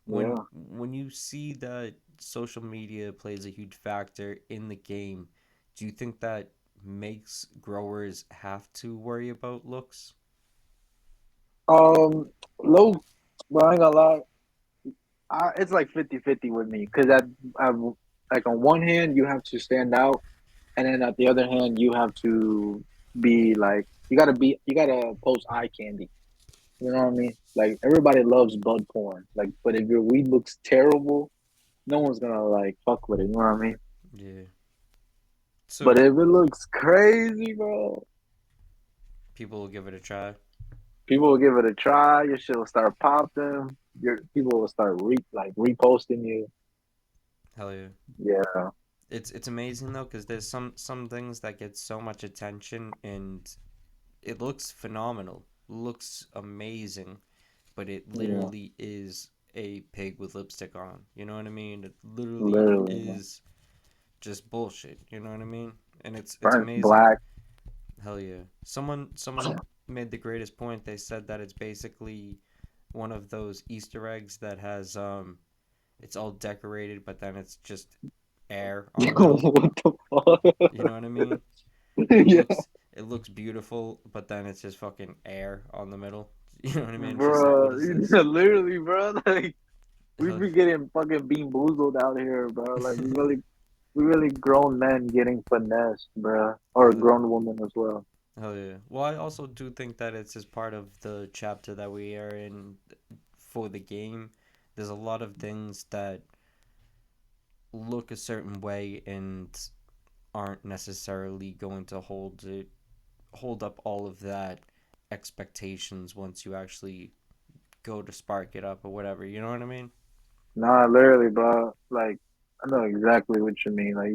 Yeah. When you see that social media plays a huge factor in the game, do you think that makes growers have to worry about looks? Low. But I ain't gonna lie. It's like 50-50 with me because like on one hand you have to stand out, and then at the other hand you have to be like you gotta post eye candy. You know what I mean? Like everybody loves bud porn. Like, but if your weed looks terrible, no one's gonna like fuck with it. You know what I mean? Yeah. But So if it looks crazy, bro, people will give it a try. people will give it a try. Your shit will start popping. Your people will start reposting you. Hell yeah. Yeah, It's amazing though because there's some things that get so much attention and it looks phenomenal. Looks amazing, but it yeah, literally is a pig with lipstick on. You know what I mean? It literally literally, man. is just bullshit. You know what I mean? And it's Burnt amazing. black. Hell yeah. Someone made the greatest point. They said that it's basically one of those Easter eggs that has it's all decorated, but then it's just air on the middle. What the fuck? You know what I mean? It Yeah, looks it looks beautiful, but then it's just fucking air on the middle. You know what I mean? It's just like, what bro. is this? Literally, bro. Like we Hell, be getting fucking bean boozled out here, bro. Like we really grown men getting finessed, bro, or hell, grown women as well. hell yeah. Well, I also do think that it's just part of the chapter that we are in for the game. There's a lot of things that look a certain way and aren't necessarily going to hold up all of that expectations once you actually go to spark it up or whatever. You know what I mean? Nah, literally, bro. Like I know exactly what you mean. Like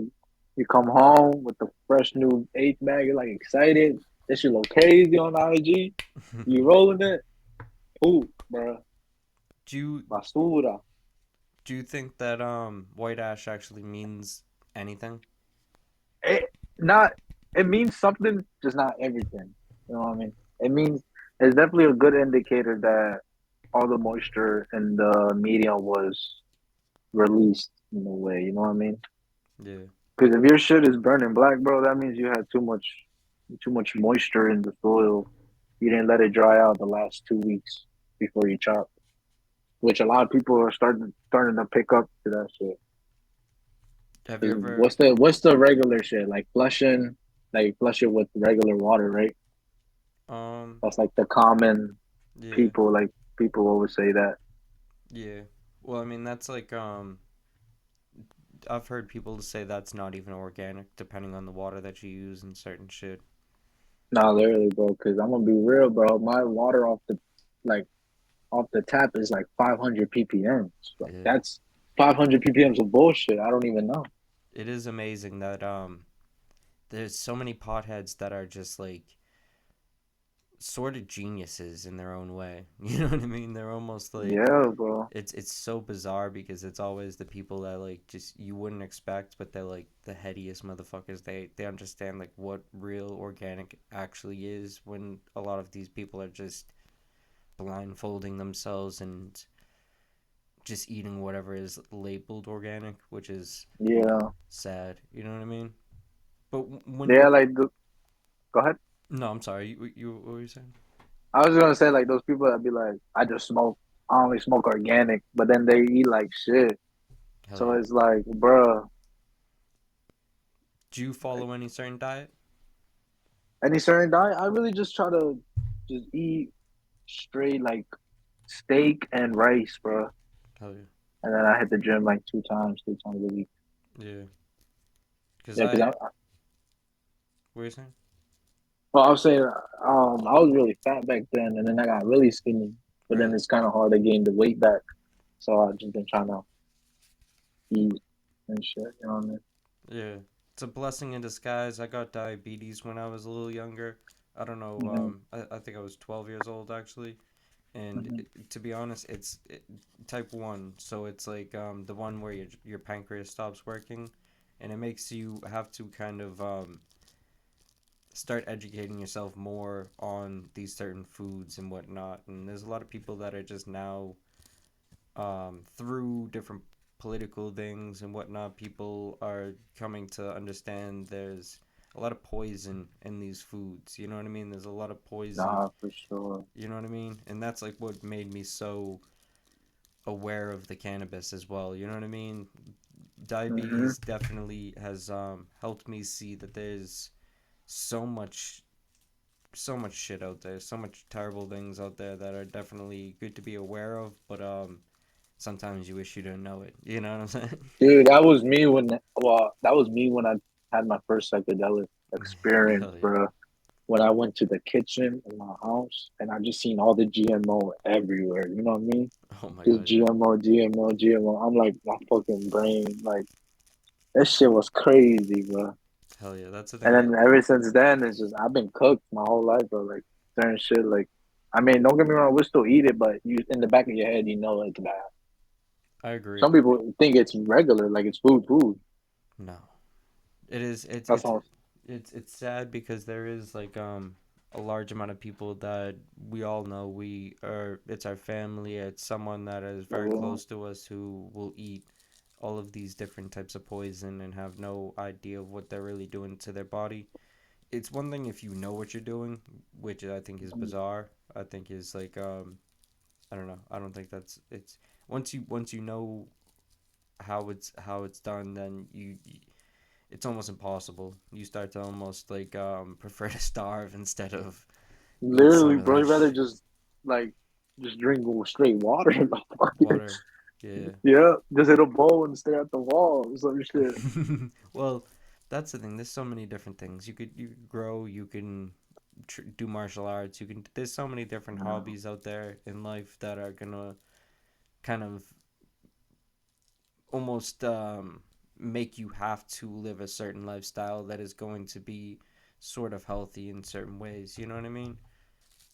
you come home with the fresh new eighth bag, you're like excited. This should look crazy on IG. You rolling it? Poop, bro. do you Basura. do you think that white ash actually means anything? It not. It means something, just not everything. You know what I mean? It means it's definitely a good indicator that all the moisture in the medium was released in a way. You know what I mean? Yeah. Because if your shit is burning black, bro, that means you had too much moisture in the soil. You didn't let it dry out the last 2 weeks before you chop, which a lot of people are starting to pick up to that shit. Have you 'Cause ever what's the regular shit like flush it with regular water, right? um That's like the common yeah, people like people always say that. yeah. Well, I mean that's like I've heard people say that's not even organic depending on the water that you use and certain shit. Nah, literally, bro. Because I'm gonna be real, bro. My water like off the tap is like 500 ppm. Like Yeah. that's 500 ppm of bullshit. I don't even know. It is amazing that there's so many potheads that are just like sort of geniuses in their own way. You know what I mean? They're almost like Yeah, bro. it's so bizarre because it's always the people that like just you wouldn't expect, but they're like the headiest motherfuckers. They understand like what real organic actually is when a lot of these people are just blindfolding themselves and just eating whatever is labeled organic, which is Yeah, sad. You know what I mean? But when yeah. you Like, go ahead. no, I'm sorry. You what were you saying? I was gonna say like those people that be like, I just smoke. I only smoke organic, but then they eat like shit. Hell So yeah. it's like, bruh, Do you like follow any certain diet? any certain diet, I really just try to just eat straight like steak and rice, bro. Hell yeah. And then I hit the gym like 3 times a week. Yeah. Because Yeah, because what are you saying? well, I was saying, I was really fat back then, and then I got really skinny. But then Really? it's kind of hard to gain the weight back. So I've just been trying to eat and shit. You know what I mean? Yeah. It's a blessing in disguise. I got diabetes when I was a little younger. I don't know. Hmm. I think I was 12 years old actually. And Hmm. to be honest, type 1. So it's like the one where your pancreas stops working. And it makes you have to kind of start educating yourself more on these certain foods and whatnot. And there's a lot of people that are just now through different political things and whatnot, people are coming to understand there's a lot of poison in these foods. You know what I mean? There's a lot of poison. Nah, for sure. You know what I mean? And that's like what made me so aware of the cannabis as well. You know what I mean? Hmm. Diabetes definitely has helped me see that there's so much so much shit out there, so much terrible things out there that are definitely good to be aware of, but sometimes you wish you didn't know it. You know what I'm saying? Dude, that was me that was me when I had my first psychedelic experience, Hell yeah. bro. When I went to the kitchen in my house and I just seen all the GMO everywhere. You know what I mean? Oh my Just god, yeah. GMO, GMO, GMO. I'm like, my fucking brain, like, that shit was crazy, bro. Hell yeah. That's the And thing. then ever since then, it's just, I've been cooked my whole life, bro. Like, certain shit, like, I mean, don't get me wrong, we still eat it, but you, in the back of your head, you know it's bad. I agree. Some people think it's regular, like it's food. No, it is. That's all. It's sad because there is like a large amount of people that we all know we are. It's our family. It's someone that is very Uh, close to us who will eat all of these different types of poison and have no idea of what they're really doing to their body. It's one thing if you know what you're doing, which I think is bizarre. I think is like I don't know. I don't think that's it's once you know how it's done, then it's almost impossible. You start to almost like prefer to starve instead of eat Literally, some of bro, that you rather like just drink straight water. water. Yeah. Yeah, just hit a bowl and stare at the wall or some shit. Well, that's the thing. There's so many different things you could grow. You can do martial arts. You can. There's so many different Yeah. hobbies out there in life that are gonna kind of almost make you have to live a certain lifestyle that is going to be sort of healthy in certain ways. You know what I mean?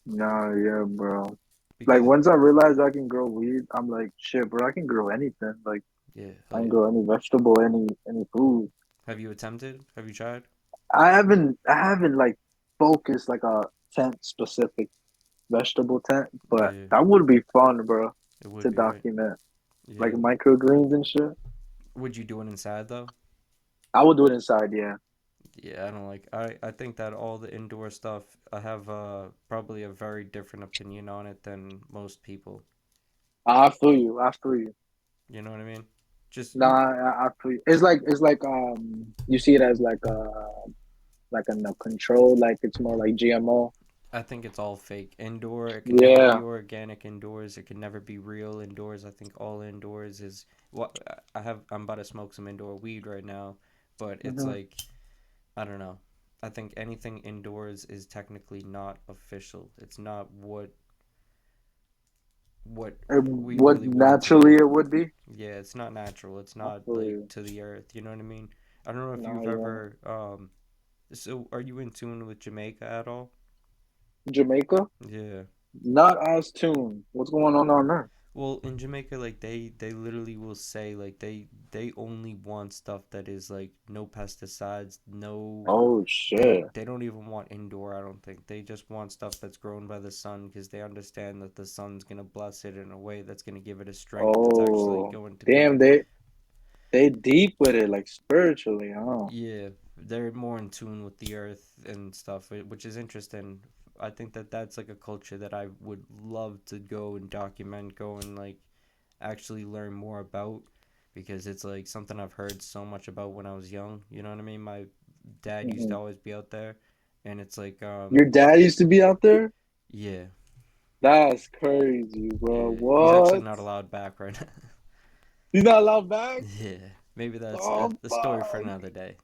Nah, yeah, bro. Like Because once I realized I can grow weed, I'm like, shit, bro, I can grow anything. Like yeah, I hell can yeah. grow any vegetable, any food. Have you attempted? Have you tried? I haven't like focused like a tent specific vegetable tent, but Yeah, that would be fun, bro, it would to be right. document like Yeah. microgreens and shit. Would you do it inside though? I would do it inside, yeah. Yeah, I don't like. I think that all the indoor stuff. I have probably a very different opinion on it than most people. I feel you. I feel you. You know what I mean? Just Nah, you. I feel you. It's like you see it as like a no control, like it's more like GMO. I think it's all fake. Indoor, it can never be Yeah. organic indoors. It can never be real indoors. I think all indoors is what I have. I'm about to smoke some indoor weed right now, but it's Hmm. like I don't know. I think anything indoors is technically not official. It's not what And we what really want it to be. naturally it would be. Yeah, it's not natural. It's I not feel like you. to the earth. You know what I mean? I don't know if Nah, you've yeah. ever. So, are you in tune with Jamaica at all? Jamaica, Yeah. not as tuned. What's going on there? Well, in Jamaica, like they literally will say like they only want stuff that is like no pesticides, no. Oh shit. They don't even want indoor. I don't think they just want stuff that's grown by the sun because they understand that the sun's gonna bless it in a way that's gonna give it a strength that's actually Oh, going to be. damn. They deep with it, like spiritually, huh? Yeah, they're more in tune with the earth and stuff, which is interesting. I think that that's like a culture that I would love to go and document, go and like actually learn more about because it's like something I've heard so much about when I was young. You know what I mean? My dad used to Hmm. always be out there, and it's like Your dad used to be out there. yeah, That's crazy, bro. yeah. He's actually What? not allowed back right now. He's not allowed back. Yeah, maybe that's Oh the story for fuck. another day.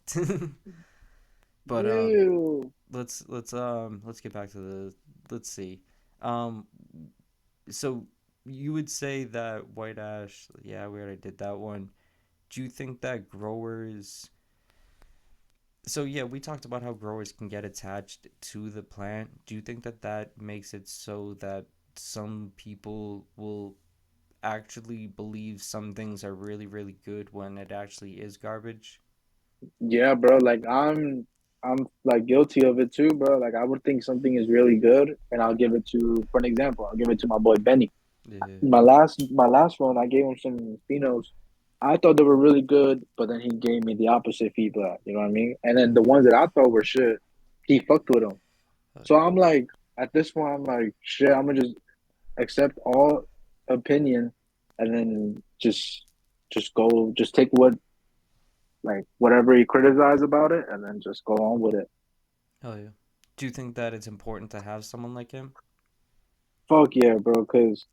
But Ew. let's get back to the let's see. Um, so you would say that white ash, yeah, we already did that one. Do you think that growers so yeah, we talked about how growers can get attached to the plant. Do you think that that makes it so that some people will actually believe some things are really really good when it actually is garbage? Yeah, bro. Like I'm like guilty of it too, bro. Like I would think something is really good, and I'll give it to, for an example, I'll give it to my boy Benny. Yeah. My last one, I gave him some Finos. I thought they were really good, but then he gave me the opposite feedback. You know what I mean? And then the ones that I thought were shit, he fucked with them. Uh, So I'm like, at this point, I'm like, shit. I'm gonna just accept all opinion, and then just go, just take what like whatever he criticized about it, and then just go on with it. oh yeah. Do you think that it's important to have someone like him? Fuck yeah, bro, because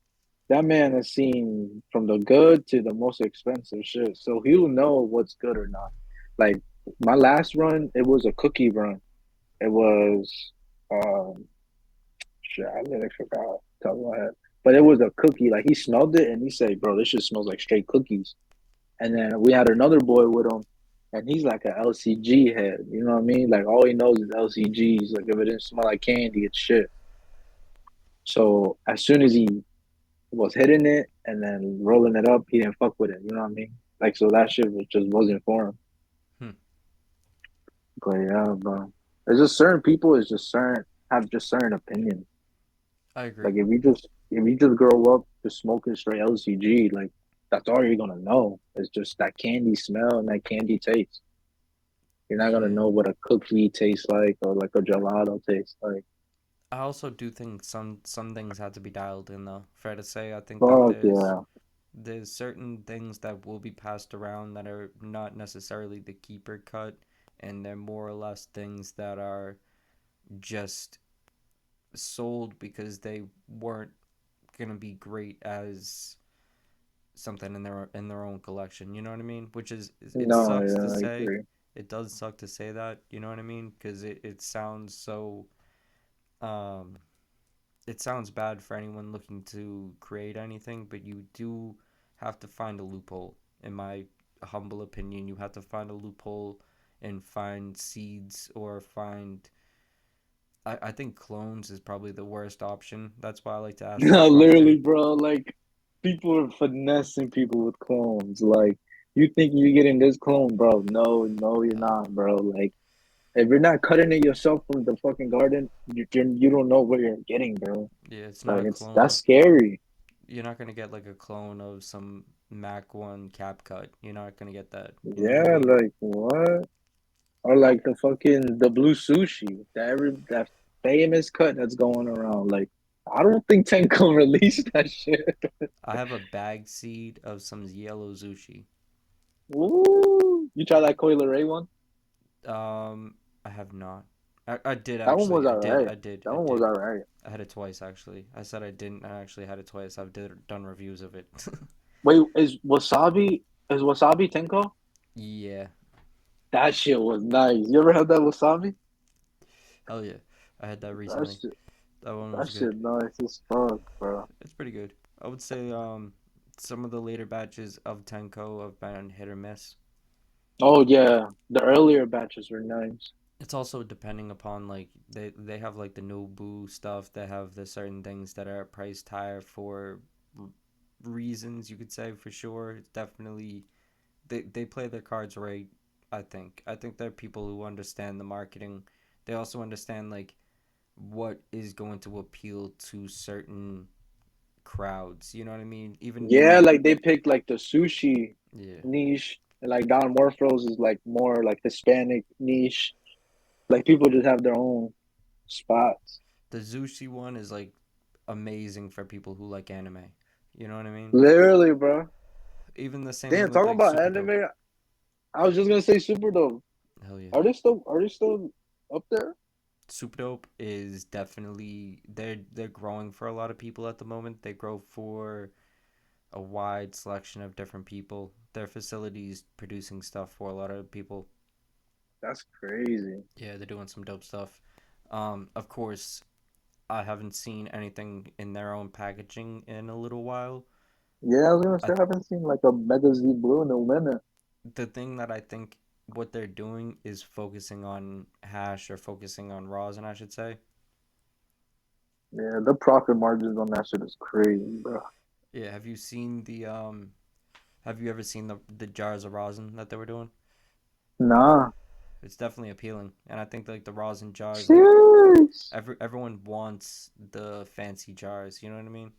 that man has seen from the good to the most expensive shit, so he'll know what's good or not. Like my last run, it was a cookie run. It was um shit, I literally forgot top of my head. But it was a cookie. Like he smelled it and he said, "Bro, this shit smells like straight cookies." And then we had another boy with him, and he's like a LCG head. You know what I mean? Like all he knows is LCGs. Like if it didn't smell like candy, it's shit. So as soon as he was hitting it and then rolling it up, he didn't fuck with it. You know what I mean? Like so that shit was just wasn't for him. Hmm. But yeah, bro. There's just certain people is just certain have just certain opinions. I agree. Like if you just grow up just smoking straight LCG, like that's all you're gonna know. It's just that candy smell and that candy taste. You're not gonna Yeah. know what a cookie tastes like or like a gelato tastes like. I also do think some things have to be dialed in though. Fair to say, I think that Fuck yeah. there's certain things that will be passed around that are not necessarily the keeper cut, and they're more or less things that are just sold because they weren't gonna be great as something in their own collection. You know what I mean? Which is it No, sucks to yeah, I say. agree. It does suck to say that. You know what I mean? Because it sounds so um it sounds bad for anyone looking to create anything, but you do have to find a loophole. In my humble opinion, you have to find a loophole and find seeds or find. I think clones is probably the worst option. That's why I like to ask the No, literally, question. bro. Like people are finessing people with clones. Like you think you're getting this clone, bro? No, no, you're Uh, not, bro. Like if you're not cutting it yourself from the fucking garden, you don't know what you're getting, bro. yeah, it's not Like a it's that's clone. scary. You're not gonna get like a clone of some Mac One cap cut. You're not gonna get that. You know what I Yeah, mean? like what? Or like the blue sushi, that famous cut that's going around. Like I don't think Tenko released that shit. I have a bag seed of some yellow sushi. Ooh, you try that Coil Ray one? Um, I have not. I did That one was actually. I did. alright. I did. That I one was did. alright. I had it twice actually. I said I didn't. I actually had it twice. I've done reviews of it. Wait, is wasabi Tenko? Yeah. That shit was nice. You ever had that wasabi? Hell yeah, I had that That recently. shit, That one that was good. shit nice as fuck, bro. It's pretty good. I would say some of the later batches of Tenko have been hit or miss. Oh yeah, the earlier batches were nice. It's also depending upon like they have like the Nobu stuff. They have the certain things that are priced higher for r- reasons you could say for sure. It's definitely they play their cards right. I think they're people who understand the marketing. They also understand like what is going to appeal to certain crowds. You know what I mean? Even Yeah, new. like they picked like the sushi Yeah. niche, and like Don Morphos is like more like Hispanic niche. Like people just have their own spots. The Zushi one is like amazing for people who like anime. You know what I mean? Literally, bro. Even the same thing Damn, with talking like about Super Dope. anime, I was just gonna say Super Dope. Hell yeah. Are they still up there? Super Dope is definitely they're growing for a lot of people at the moment. They grow for a wide selection of different people. Their facilities producing stuff for a lot of people. That's crazy. Yeah, they're doing some dope stuff. Of course, I haven't seen anything in their own packaging in a little while. Yeah, I was gonna I say I haven't seen like a Mega Z Blue in a minute. the thing that I think what they're doing is focusing on hash or focusing on rosin, I should say. Yeah, the profit margins on that shit is crazy, bro. Yeah, have you ever seen the jars of rosin that they were doing? Nah. It's definitely appealing, and I think like the rosin jars, like Sheesh. everyone wants the fancy jars. You know what I mean?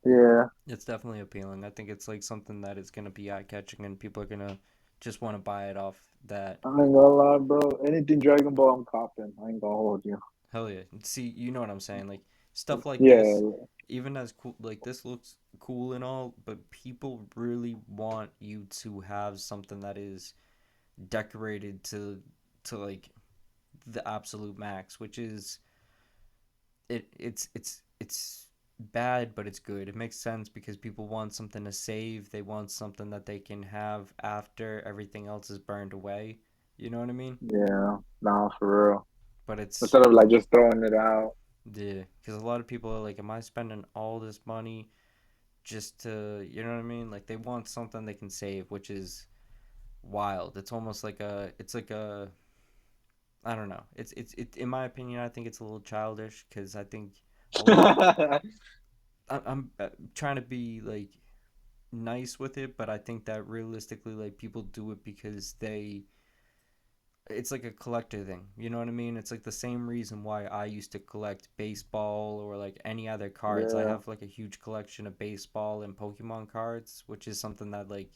Yeah, It's definitely appealing. I think it's like something that is gonna be eye catching, and people are gonna just want to buy it off that. I ain't gonna lie, bro. Anything Dragon Ball, I'm copping. I ain't gonna hold you. Hell yeah! See, you know what I'm saying? Like stuff like this, Yeah, even as cool, like this looks cool and all, but people really want you to have something that is decorated to like the absolute max, which is it's bad, but it's good. It makes sense because people want something to save. They want something that they can have after everything else is burned away. You know what I mean? yeah. Nah, for real. But it's Instead of like just throwing it out. yeah, because a lot of people are like, "Am I spending all this money just to, you know what I mean?" Like they want something they can save, which is wild. It's almost like it's like a, I don't know. In my opinion, I think it's a little childish because I think a lot. I'm trying to be like nice with it, but I think that realistically, like people do it because it's like a collector thing. You know what I mean? It's like the same reason why I used to collect baseball or like any other cards. I Yeah, have like a huge collection of baseball and Pokemon cards, which is something that like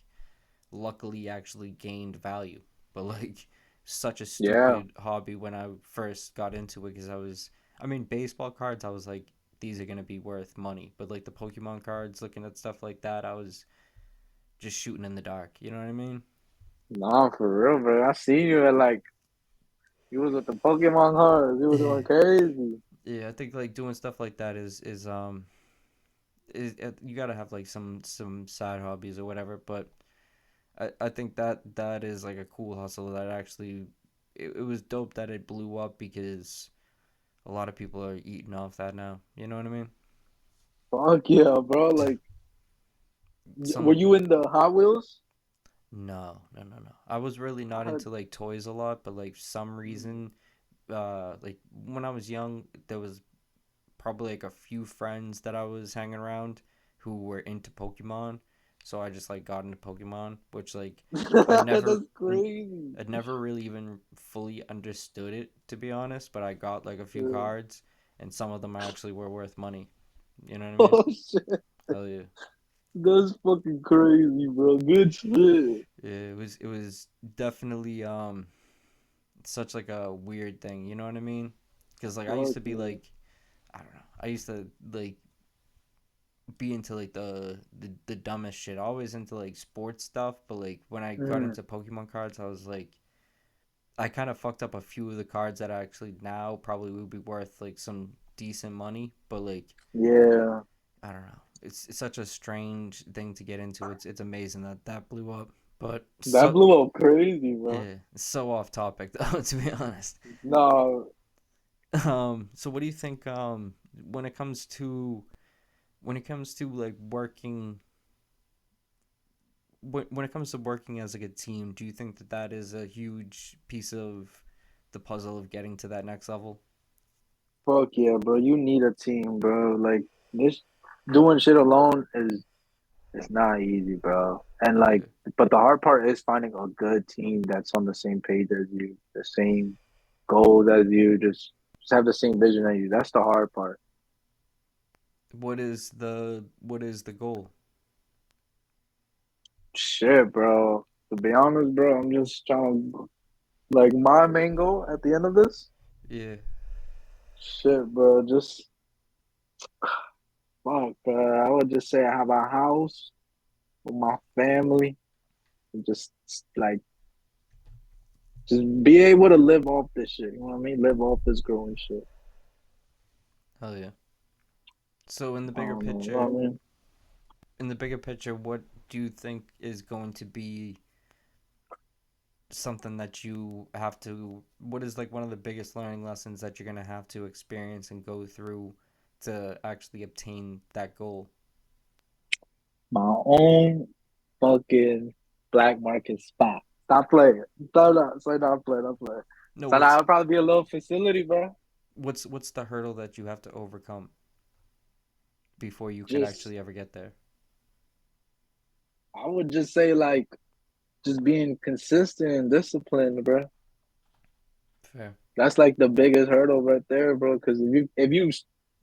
luckily actually gained value. But like such a yeah. stupid hobby when I first got into it because I mean, baseball cards, I was like, these are gonna be worth money. But like the Pokemon cards, looking at stuff like that, I was just shooting in the dark. You know what I mean? Nah, for real, bro. I seen you at like you was with the Pokemon cards. You was Yeah. going crazy. Yeah, I think like doing stuff like that is you gotta have like some side hobbies or whatever. But I think that is like a cool hustle that actually it was dope that it blew up because a lot of people are eating off that now. You know what I mean? Fuck yeah, bro. Like, were Some you in the Hot Wheels? no. I was really not I, into like toys a lot, but like some reason, like when I was young, there was probably like a few friends that I was hanging around who were into Pokemon. So I just like got into Pokemon, which like I'd that's never crazy. I'd never really even fully understood it to be honest, but I got like a few Yeah. cards and some of them actually were worth money. You know what I mean? Oh shit, Hell yeah. that's fucking crazy, bro. Good shit. Yeah, it was definitely such like a weird thing, you know what I mean? Cuz like I used Fuck to be yeah. like I don't know. I used to like be into like the dumbest shit. Always into like sports stuff, but like when I got Mm, into Pokemon cards, I was like, I kind of fucked up a few of the cards that actually now probably would be worth like some decent money, but like yeah, I don't know. It's such a strange thing to get into. It's amazing that that blew up, but that so blew up crazy, bro. yeah, it's so off topic though. To be honest, No, So what do you think when it comes to like working when it comes to working as like a team, do you think that that is a huge piece of the puzzle of getting to that next level? Fuck yeah, bro. You need a team, bro. Like this doing shit alone is it's not easy, bro. And like Yeah. but the hard part is finding a good team that's on the same page as you, the same goals as you, just have the same vision as you. That's the hard part. What is the goal? Shit, bro. To be honest, bro, I'm just trying to like my main goal at the end of this. Yeah. Shit, bro. Just fuck, I would just say I have a house with my family and just like just be able to live off this shit. You know what I mean? Live off this growing shit. Hell yeah. So I don't know. You know what I mean? in the bigger picture, what do you think is going to be something that you have to what is like one of the biggest learning lessons that you're going to have to experience and go through to actually obtain that goal? My own fucking black market spot. Stop playing. Stop playing. Stop playing. No, So now it'll probably be a little facility, bro. what's the hurdle that you have to overcome before you could Just actually ever get there? I would just say like just being consistent and disciplined, bro. Fair. That's like the biggest hurdle right there, bro. Because if you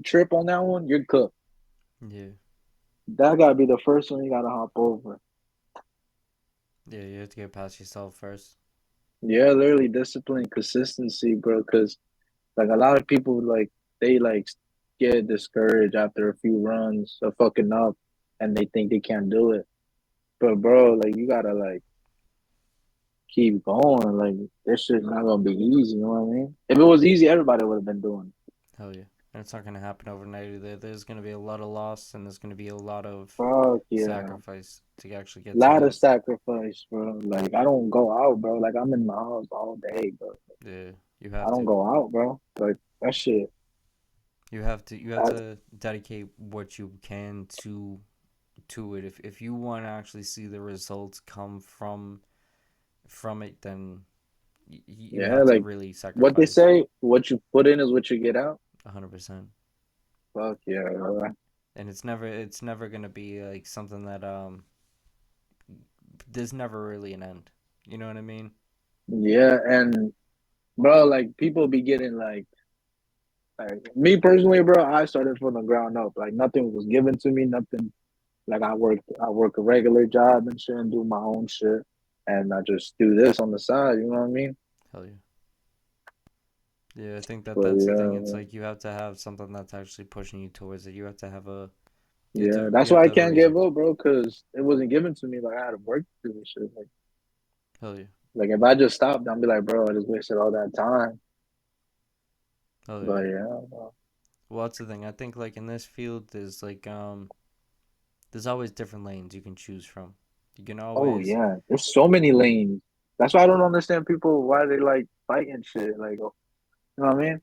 trip on that one, you're cooked. Yeah. That gotta be the first one you gotta hop over. Yeah, you have to get past yourself first. Yeah, literally discipline, consistency, bro. Because like a lot of people like they like get discouraged after a few runs of fucking up, and they think they can't do it. But bro, like you gotta like keep going. Like this shit's not gonna be easy. You know what I mean? If it was easy, everybody would have been doing Hell yeah. And it's not going to happen overnight either. There's going to be a lot of loss and there's going to be a lot of it. Fuck yeah. sacrifice to actually get to Lot of that. sacrifice, bro. Like I don't go out, bro. Like I'm in my house all day, bro. Yeah, you I have don't to. go out, bro. Like that shit. You have I, to dedicate what you can to it. If you want to actually see the results come from it, then you yeah, have to like really what they sacrifice say, what you put in is what you get out. 100%. Fuck yeah, bro. And it's never going to be like something that there's never really an end. You know what I mean? Yeah, and bro, like people be getting like me personally, bro. I started from the ground up. Like nothing was given to me. Nothing. Like I work a regular job and shit, and do my own shit, and I just do this on the side. You know what I mean? Hell yeah. Yeah, I think that But that's the thing. It's yeah, like you have to have something that's actually pushing you towards it. You have to have a yeah. you That's have why I to have a can't reason. give up, bro. Because it wasn't given to me. Like I had to work through this shit. Hell yeah. Like if I just stopped, I'd be like, bro, I just wasted all that time. Hell yeah. But yeah, bro. Well, that's the thing. I think like in this field, there's always different lanes you can choose from. You can Oh always. yeah, there's so many lanes. That's why I don't understand people why they like fighting shit. Like, you know what I mean?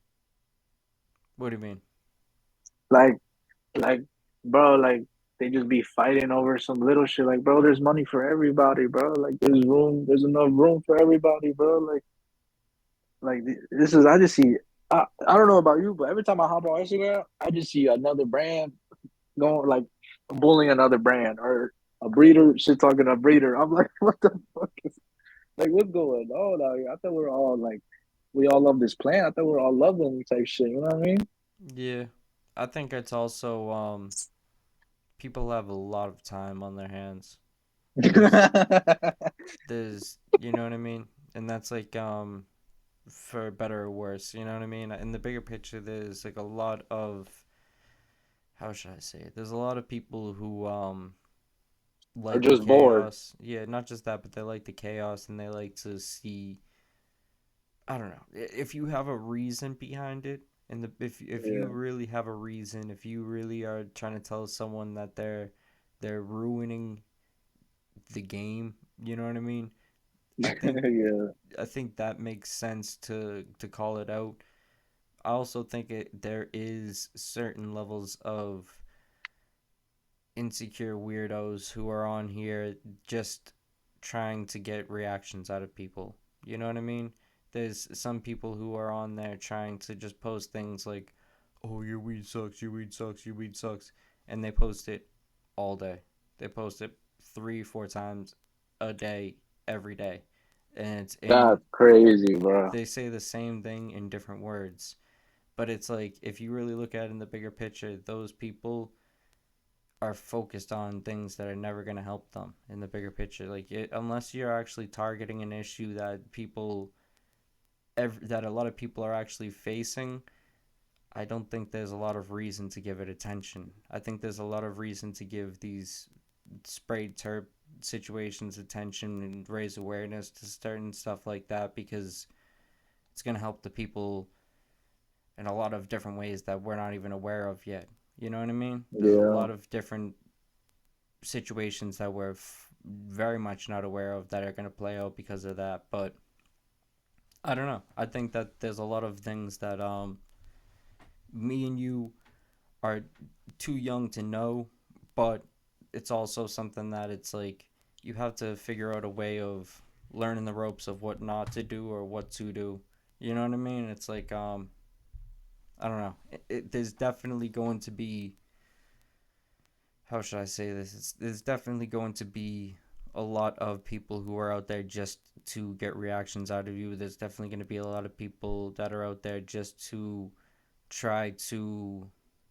What do you mean? Like, like, bro, like they just be fighting over some little shit. Like, bro, there's money for everybody, bro. Like, there's enough room for everybody, bro. Like this is. I just see. I don't know about you, but every time I hop on Instagram, I just see another brand going like bullying another brand or a breeder shit talking a breeder. I'm like, what the fuck is like what's going on out here? I thought we were all like we all love this plant. I thought we were all loving type shit. You know what I mean? Yeah, I think it's also people have a lot of time on their hands. There's there's you know what I mean, and that's like for better or worse. You know what I mean? In the bigger picture, there's like a lot of how should I say it? There's a lot of people who Or like the just bored. chaos. Yeah, not just that, but they like the chaos and they like to see. I don't know if you have a reason behind it, and if you Yeah. really have a reason, if you really are trying to tell someone that they're ruining the game, you know what I mean? I think Yeah. I think that makes sense to call it out. I also think there is certain levels of insecure weirdos who are on here just trying to get reactions out of people. You know what I mean? There's some people who are on there trying to just post things like, "Oh, your weed sucks, your weed sucks, your weed sucks," and they post it all day. They post it 3, 4 times a day, every day, and it's That's in. crazy, bro. They say the same thing in different words, but it's like if you really look at it in the bigger picture, those people are focused on things that are never going to help them in the bigger picture. Like unless you're actually targeting an issue that that a lot of people are actually facing, I don't think there's a lot of reason to give it attention. I think there's a lot of reason to give these sprayed terp situations attention and raise awareness to certain stuff like that because it's going to help the people in a lot of different ways that we're not even aware of yet. You know what I mean? There's a Yeah. lot of different situations that we're very much not aware of that are going to play out because of that. But I don't know. I think that there's a lot of things that me and you are too young to know, but it's also something that it's like you have to figure out a way of learning the ropes of what not to do or what to do. You know what I mean? It's like I don't know. There's definitely going to be, how should I say this? There's definitely going to be a lot of people who are out there just to get reactions out of you. There's definitely going to be a lot of people that are out there just to try to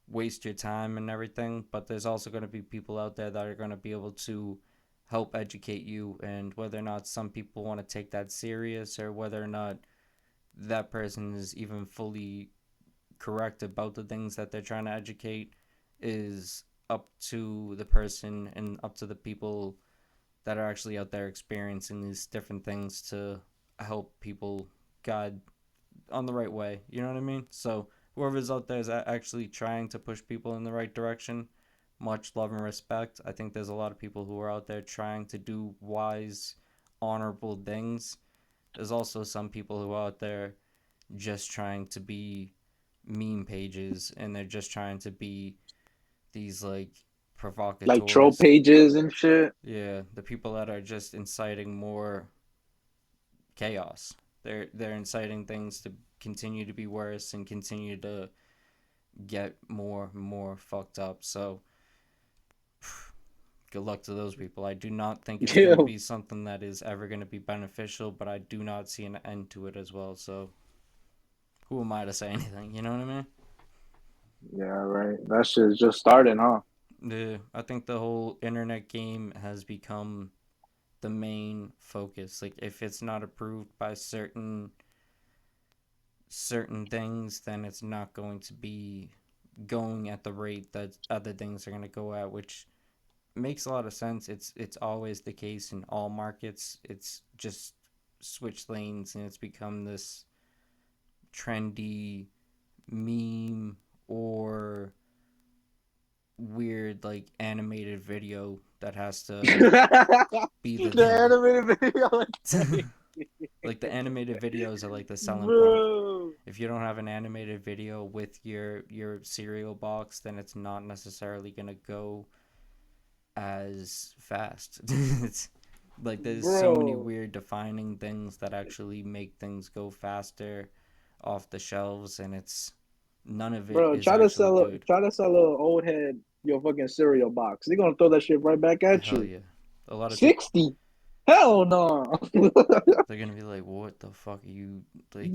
waste your time and everything. But there's also going to be people out there that are going to be able to help educate you. And whether or not some people want to take that serious or whether or not that person is even fully correct about the things that they're trying to educate is up to the person and up to the people that are actually out there experiencing these different things to help people guide on the right way. You know what I mean? So whoever's out there is actually trying to push people in the right direction, much love and respect. I think there's a lot of people who are out there trying to do wise, honorable things. There's also some people who are out there just trying to be meme pages and they're just trying to be these like Like troll provocateurs. pages and shit. Yeah, the people that are just inciting more chaos. They're inciting things to continue to be worse and continue to get more and more fucked up. So good luck to those people. I do not think it's going Yeah. to be something that is ever going to be beneficial, but I do not see an end to it as well. So who am I to say anything? You know what I mean? Yeah, right. That shit's just starting, huh? Yeah, I think the whole internet game has become the main focus. Like if it's not approved by certain things, then it's not going to be going at the rate that other things are going to go at, which makes a lot of sense. It's always the case in all markets. It's just switch lanes and it's become this trendy meme or weird like animated video that has to be the The thing. animated video is crazy. Like the animated videos are like the selling point. Bro. If you don't have an animated video with your cereal box, then it's not necessarily gonna go as fast. It's like there's so many Bro. weird defining things that actually make things go faster off the shelves, and it's none of it Bro, is actually good. try to sell a old head your fucking cereal box. They're gonna throw that shit right back at Hell you. yeah, a lot of people 60? Hell no. they're gonna be like, "What the fuck are you like?"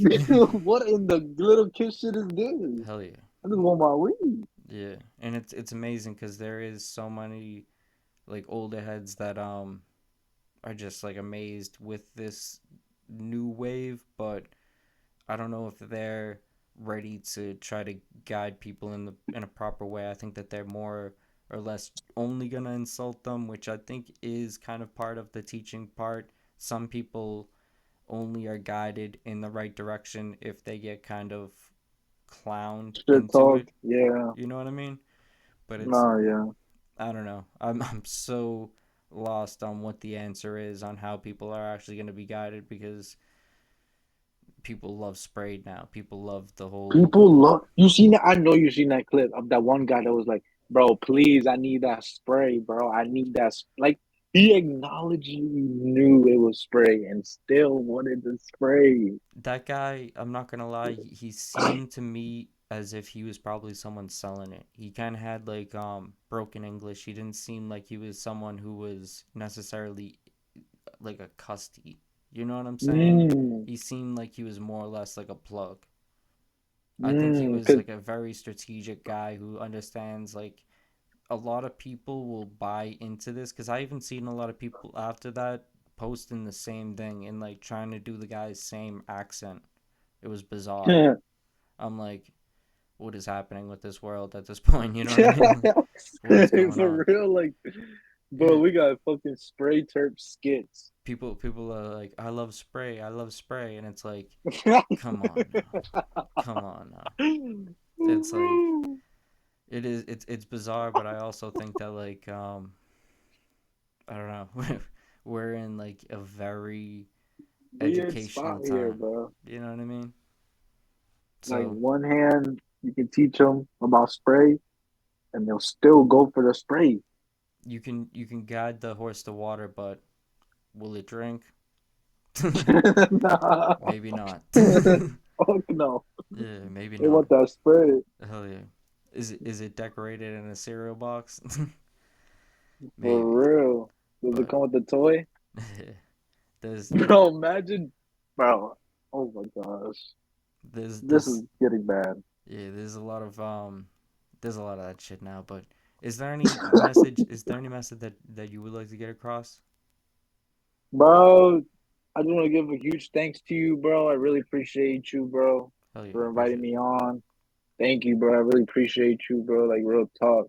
What in the little kid shit is this? Hell yeah, I just want my weed. yeah, and it's amazing because there is so many like older heads that are just like amazed with this new wave, but I don't know if they're ready to try to guide people in a proper way. I think that they're more or less only gonna insult them, which I think is kind of part of the teaching part. Some people only are guided in the right direction if they get kind of clowned Shit into talk. it. Yeah. You know what I mean? But it's No, yeah. I don't know. I'm so lost on what the answer is on how people are actually going to be guided because people love spray now. People love the whole. People love you seen that. I know you seen that clip of that one guy that was like, "Bro, please, I need that spray, bro. I need that." Like he acknowledged you knew it was spray and still wanted the spray. That guy, I'm not gonna lie, he seemed to me as if he was probably someone selling it. He kind of had like broken English. He didn't seem like he was someone who was necessarily like a custy. You know what I'm saying? Mm, He seemed like he was more or less like a plug. I think he was cause like a very strategic guy who understands like a lot of people will buy into this because I even seen a lot of people after that posting the same thing and like trying to do the guy's same accent. It was bizarre. I'm like, what is happening with this world at this point? You know what I mean? What is going on? for real, like, bro, Yeah, we got fucking spray terp skits. people are like, I love spray, and it's like, come on now, come on now. It's like it's bizarre, but I also think that like I don't know, we're in like a very Weird spot educational here, time. bro. You know what I mean? Like So one hand, you can teach them about spray, and they'll still go for the spray. you can guide the horse to water, but will it drink? Nah, Maybe not. fuck no. Yeah, maybe They not. want that spray Hell yeah. Is it decorated in a cereal box? for Maybe. real. Does it But come with the toy? there's Bro, imagine, bro. Oh my gosh, there's this this is getting bad. yeah, there's a lot of that shit now, but is there any message that you would like to get across? Bro, I just want to give a huge thanks to you, bro. I really appreciate you, bro, Hell yeah, for inviting appreciate me on. Thank you, bro. I really appreciate you, bro. Like real talk.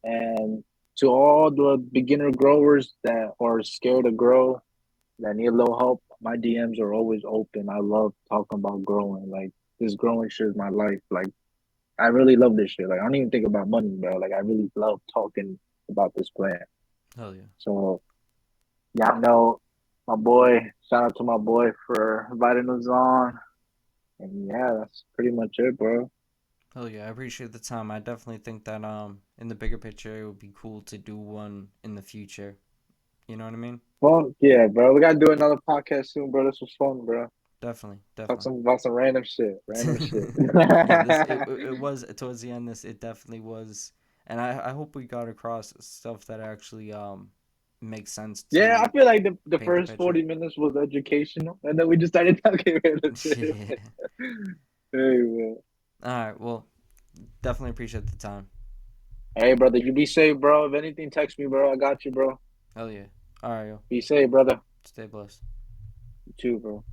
And to all the beginner growers that are scared to grow, that need a little help, my DMs are always open. I love talking about growing. Like this growing shit is my life. Like I really love this shit. Like I don't even think about money, bro. Like I really love talking about this plant. it. Hell yeah. So y'all know my boy. Shout out to my boy for inviting us on. And yeah, that's pretty much it, bro. Hell yeah, I appreciate the time. I definitely think that in the bigger picture it would be cool to do one in the future. You know what I mean? Well, yeah, bro. We gotta do another podcast soon, bro. This was fun, bro. Definitely, Talk definitely. some about some random shit. Random shit. Yeah, it was towards the end. This it definitely was, and I hope we got across stuff that actually makes sense Yeah, I to feel like the paint the first picture. 40 minutes was educational, and then we just started talking random shit. Yeah. Hey, man. All right. Well, definitely appreciate the time. Hey, brother, you be safe, bro. If anything, text me, bro. I got you, bro. Hell yeah. All right, yo. Be safe, brother. Stay blessed. You too, bro.